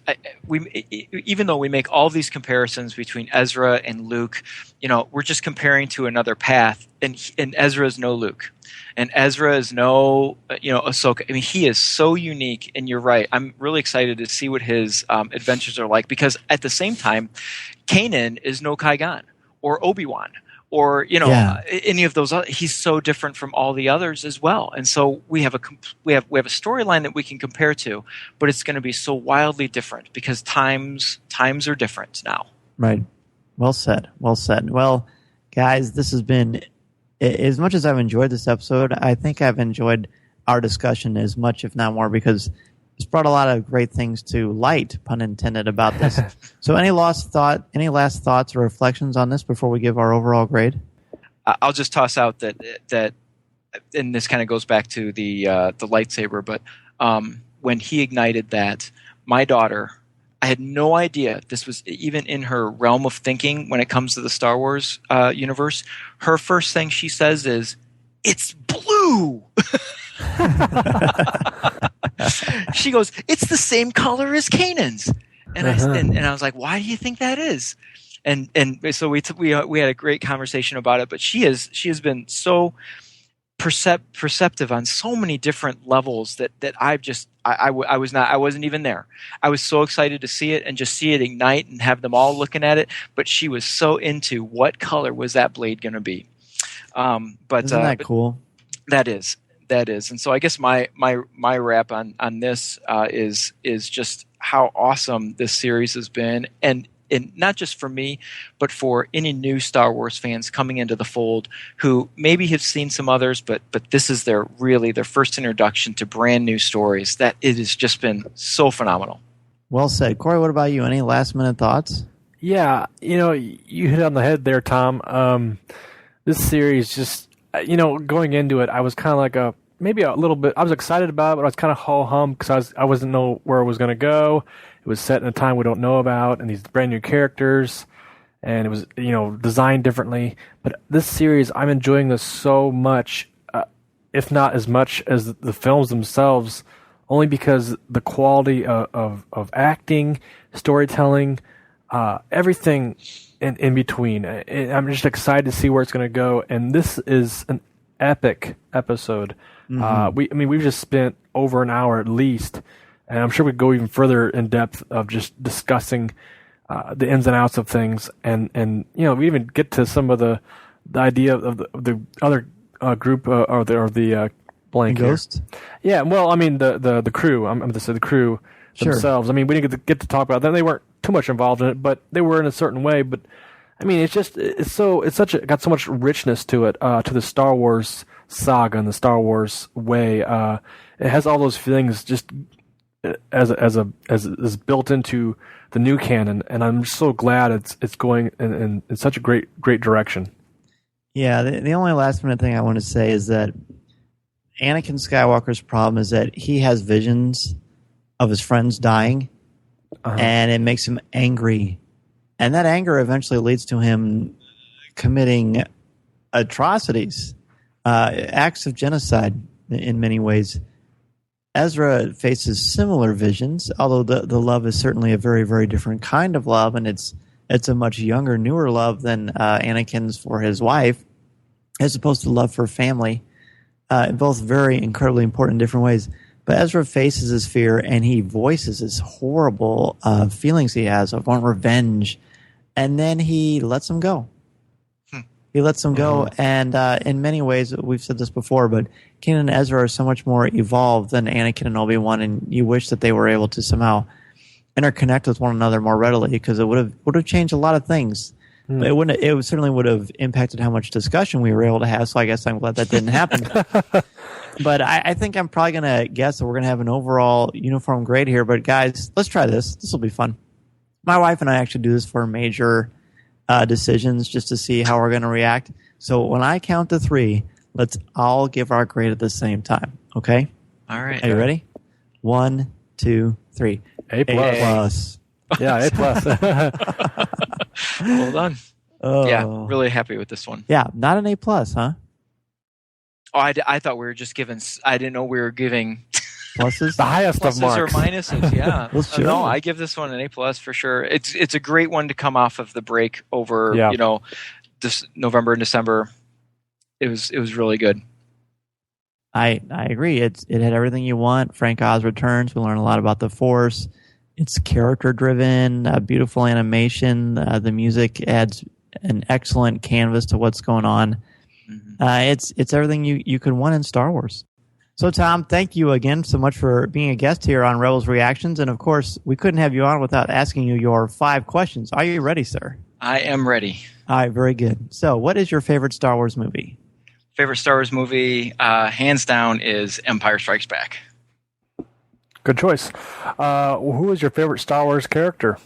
Even though we make all these comparisons between Ezra and Luke, we're just comparing to another path. And Ezra is no Luke, and Ezra is no Ahsoka. I mean, he is so unique. And you're right. I'm really excited to see what his adventures are like, because at the same time, Kanan is no Qui-Gon or Obi-Wan. Or any of those. He's so different from all the others as well, and so we have a storyline that we can compare to, but it's going to be so wildly different because times are different now. Right. Well said. Well said. Well, guys, this has been, as much as I've enjoyed this episode, I think I've enjoyed our discussion as much, if not more, because it's brought a lot of great things to light, pun intended, about this. So any last thoughts or reflections on this before we give our overall grade? I'll just toss out that and this kind of goes back to the lightsaber, but when he ignited that, my daughter, I had no idea this was even in her realm of thinking when it comes to the Star Wars universe. Her first thing she says is, "It's blue." She goes, "It's the same color as Kanan's," and I was like, "Why do you think that is?" And so we had a great conversation about it. But she has been so perceptive on so many different levels that I wasn't even there. I was so excited to see it and just see it ignite and have them all looking at it. But she was so into what color was that blade going to be. Isn't that cool? That is. And so I guess my wrap on this is just how awesome this series has been, and not just for me, but for any new Star Wars fans coming into the fold who maybe have seen some others, but this is their first introduction to brand new stories. That it has just been so phenomenal. Well said. Corey, what about you? Any last minute thoughts? Yeah, you hit on the head there, Tom. This series just, going into it, I was kind of like maybe a little bit. I was excited about it, but I was kind of ho-hum because I wasn't know where it was going to go. It was set in a time we don't know about, and these brand new characters, and it was designed differently. But this series, I'm enjoying this so much, if not as much as the films themselves, only because the quality of acting, storytelling, everything in between. I'm just excited to see where it's going to go, and this is an epic episode. Mm-hmm. We've just spent over an hour at least, and I'm sure we go even further in depth of just discussing the ins and outs of things, and we even get to some of the idea of the other group or the blank Ghost. Yeah, well, the crew. I'm going to say the crew themselves. We didn't get to talk about them. They weren't too much involved in it, but they were in a certain way. But it's got so much richness to it, to the Star Wars saga and the Star Wars way. It has all those feelings just as built into the new canon, and I'm so glad it's going in such a great direction. Yeah, the only last minute thing I want to say is that Anakin Skywalker's problem is that he has visions of his friends dying, and it makes him angry. And that anger eventually leads to him committing atrocities, acts of genocide in many ways. Ezra faces similar visions, although the love is certainly a very, very different kind of love, and it's a much younger, newer love than Anakin's for his wife, as opposed to love for family. Both very incredibly important in different ways. But Ezra faces his fear, and he voices his horrible feelings he has of want revenge, and then he lets them go. He lets them go, and in many ways, we've said this before, but Kanan and Ezra are so much more evolved than Anakin and Obi-Wan, and you wish that they were able to somehow interconnect with one another more readily, because it would have changed a lot of things. It certainly would have impacted how much discussion we were able to have, so I guess I'm glad that didn't happen. But I think I'm probably going to guess that we're going to have an overall uniform grade here. But guys, let's try this. This will be fun. My wife and I actually do this for major decisions just to see how we're going to react. So when I count to 3, let's all give our grade at the same time. Okay? All right. Are you ready? 1, 2, 3. A+. A+. Yeah, A+. Well done. Oh. Yeah, really happy with this one. Yeah, not an A+, huh? Oh, I thought we were just giving. I didn't know we were giving pluses, the highest of marks, or minuses. Yeah, well, sure. No, I give this one an A+ for sure. It's a great one to come off of the break over. This November and December. It was really good. I agree. It had everything you want. Frank Oz returns. We learn a lot about the Force. It's character driven, beautiful animation. The music adds an excellent canvas to what's going on. It's everything you could want in Star Wars. So, Tom, thank you again so much for being a guest here on Rebels Reactions. And, of course, we couldn't have you on without asking you your 5 questions. Are you ready, sir? I am ready. All right, very good. So, what is your favorite Star Wars movie? Favorite Star Wars movie, hands down, is Empire Strikes Back. Good choice. Who is your favorite Star Wars character?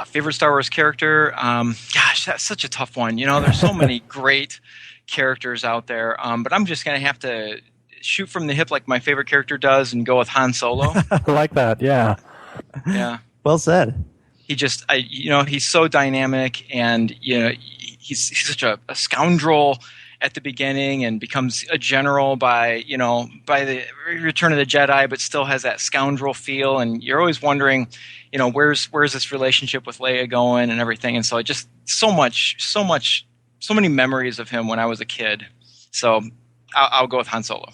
Favorite Star Wars character? Gosh, that's such a tough one. There's so many great characters out there. But I'm just going to have to shoot from the hip like my favorite character does and go with Han Solo. I like that, yeah. Yeah. Well said. He's so dynamic, and he's such a scoundrel at the beginning, and becomes a general by the Return of the Jedi, but still has that scoundrel feel. And you're always wondering, where's this relationship with Leia going and everything. And so just so many memories of him when I was a kid. So I'll go with Han Solo.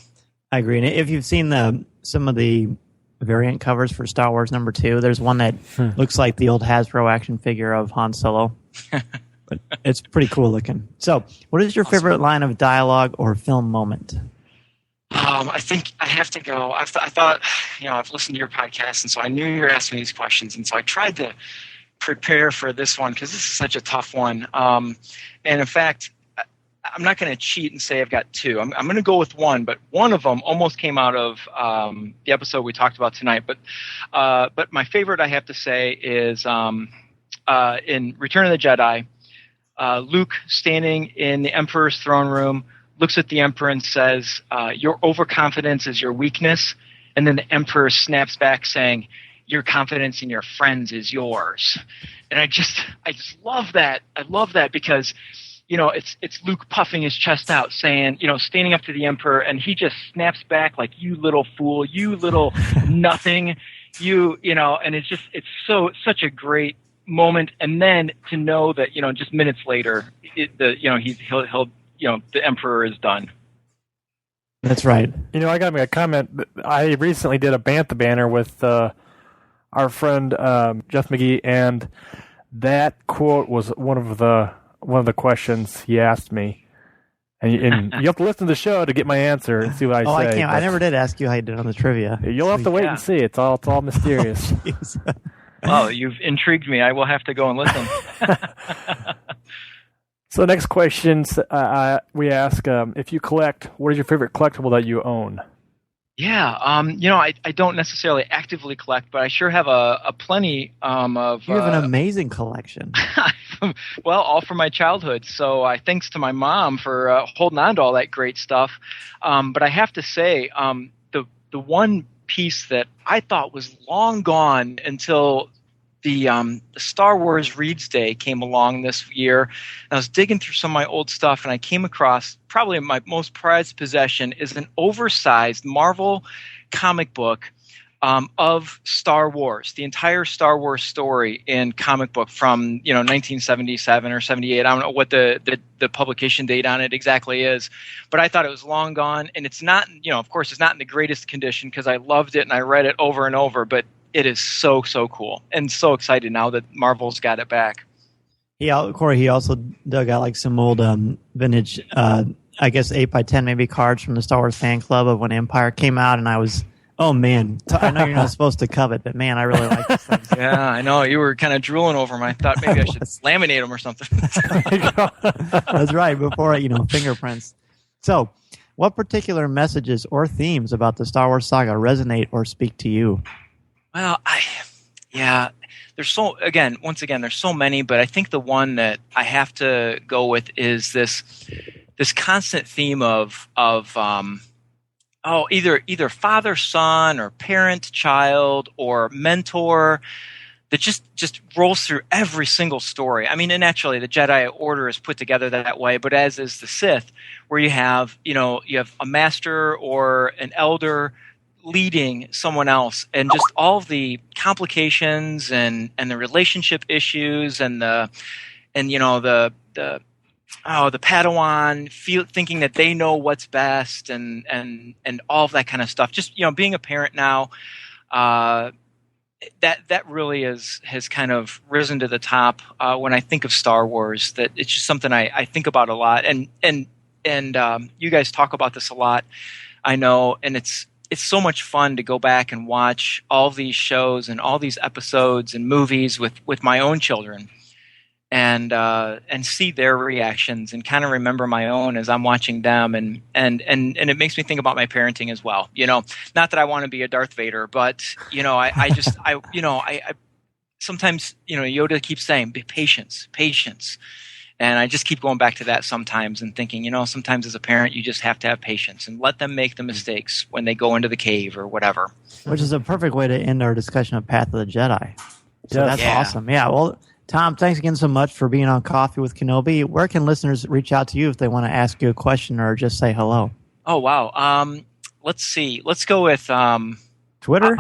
I agree. And if you've seen some of the variant covers for Star Wars #2, there's one that looks like the old Hasbro action figure of Han Solo. But it's pretty cool looking. So, what is your favorite line of dialogue or film moment? I think I have to go. I thought, I've listened to your podcast, and so I knew you were asking these questions, and so I tried to prepare for this one because this is such a tough one. And in fact, I'm not going to cheat and say I've got 2. I'm going to go with 1, but one of them almost came out of the episode we talked about tonight. But my favorite, I have to say, is in Return of the Jedi. Luke, standing in the Emperor's throne room, looks at the Emperor and says, your overconfidence is your weakness. And then the Emperor snaps back saying, your confidence in your friends is yours. And I just love that. I love that because, it's Luke puffing his chest out saying, standing up to the Emperor, and he just snaps back like, you little fool, you little nothing, and it's such a great moment. And then to know that just minutes later the Emperor is done. That's right. I got to make a comment. I recently did a Bantha banner with our friend Jeff McGee, and that quote was one of the questions he asked me. And you have to listen to the show to get my answer and see what I say. I can't. I never did ask you how you did on the trivia. You'll have to wait and see. It's all mysterious. Well, you've intrigued me. I will have to go and listen. So next questions, we ask, if you collect, what is your favorite collectible that you own? Yeah, I don't necessarily actively collect, but I sure have a plenty of... You have an amazing collection. Well, all from my childhood. So thanks to my mom for holding on to all that great stuff. But I have to say, the one piece that I thought was long gone until the Star Wars Reads Day came along this year. And I was digging through some of my old stuff, and I came across probably my most prized possession is an oversized Marvel comic book of Star Wars, the entire Star Wars story in comic book from 1977 or 78. I don't know what the publication date on it exactly is, but I thought it was long gone, and it's not. Of course, it's not in the greatest condition because I loved it and I read it over and over. But it is so cool, and so excited now that Marvel's got it back. Yeah, Corey. He also dug out like some old vintage, I guess 8x10 maybe cards from the Star Wars fan club of when Empire came out, and I was. Oh, man. I know you're not supposed to covet, but, man, I really like these things. Yeah, I know. You were kind of drooling over them. I thought maybe I should laminate them or something. That's right, before, fingerprints. So, what particular messages or themes about the Star Wars saga resonate or speak to you? Well, there's there's so many, but I think the one that I have to go with is this constant theme of either father son or parent child or mentor that just rolls through every single story. I mean, and naturally, the Jedi Order is put together that way, but as is the Sith, where you have a master or an elder leading someone else, and just all of the complications and the relationship issues and the Padawan thinking that they know what's best and all of that kind of stuff. Just being a parent now. That really has kind of risen to the top when I think of Star Wars. That it's just something I think about a lot, and you guys talk about this a lot, I know, and it's so much fun to go back and watch all these shows and all these episodes and movies with my own children, and see their reactions and kind of remember my own as I'm watching them, and it makes me think about my parenting as well. Not that I want to be a Darth Vader, but I sometimes Yoda keeps saying patience, and I just keep going back to that sometimes and thinking sometimes as a parent you just have to have patience and let them make the mistakes when they go into the cave or whatever. Which is a perfect way to end our discussion of Path of the Jedi. So that's awesome. Yeah. Well, Tom, thanks again so much for being on Coffee with Kenobi. Where can listeners reach out to you if they want to ask you a question or just say hello? Oh, wow. Let's see. Let's go with Twitter.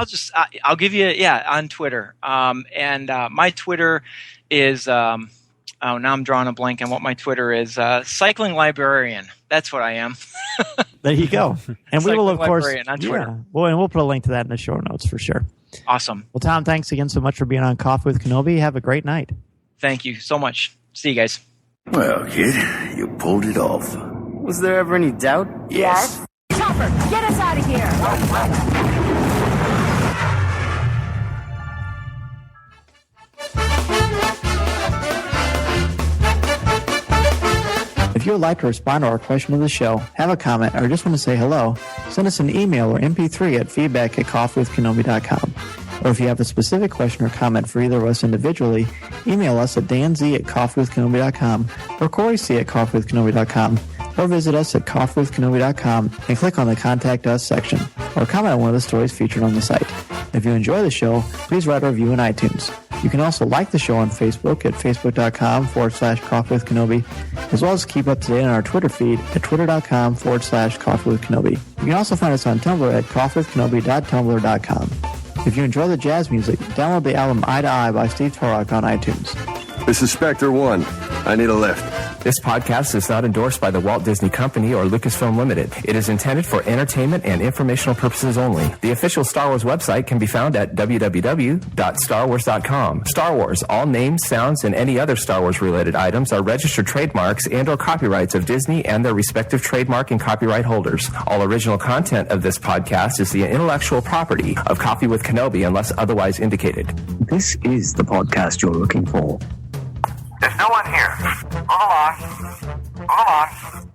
I'll give you on Twitter. And my Twitter is now I'm drawing a blank on what my Twitter is. Cycling Librarian. That's what I am. There you go. And we will, of course, on Twitter. Yeah. Well, and we'll put a link to that in the show notes for sure. Awesome. Well, Tom, thanks again so much for being on Coffee with Kenobi. Have a great night. Thank you so much. See you guys. Well, kid, you pulled it off. Was there ever any doubt? Yes. Chopper, get us out of here! If you would like to respond to our question of the show, have a comment, or just want to say hello, send us an email or MP3 at feedback@coffeewithkenobi.com. Or if you have a specific question or comment for either of us individually, email us at danz@coffeewithkenobi.com or coryc@coffeewithkenobi.com, or visit us at coffeewithkenobi.com and click on the Contact Us section, or comment on one of the stories featured on the site. If you enjoy the show, please write a review in iTunes. You can also like the show on Facebook at facebook.com/coffeewithkenobi, as well as keep up to date on our Twitter feed at twitter.com/coffeewithkenobi. You can also find us on Tumblr at coffeewithkenobi.tumblr.com. If you enjoy the jazz music, download the album Eye to Eye by Steve Torok on iTunes. This is Spectre 1. I need a lift. This podcast is not endorsed by the Walt Disney Company or Lucasfilm Limited. It is intended for entertainment and informational purposes only. The official Star Wars website can be found at www.starwars.com. Star Wars, all names, sounds, and any other Star Wars-related items are registered trademarks and/or copyrights of Disney and their respective trademark and copyright holders. All original content of this podcast is the intellectual property of Coffee with Kenobi unless otherwise indicated. This is the podcast you're looking for. There's no one here. Move along. Move along.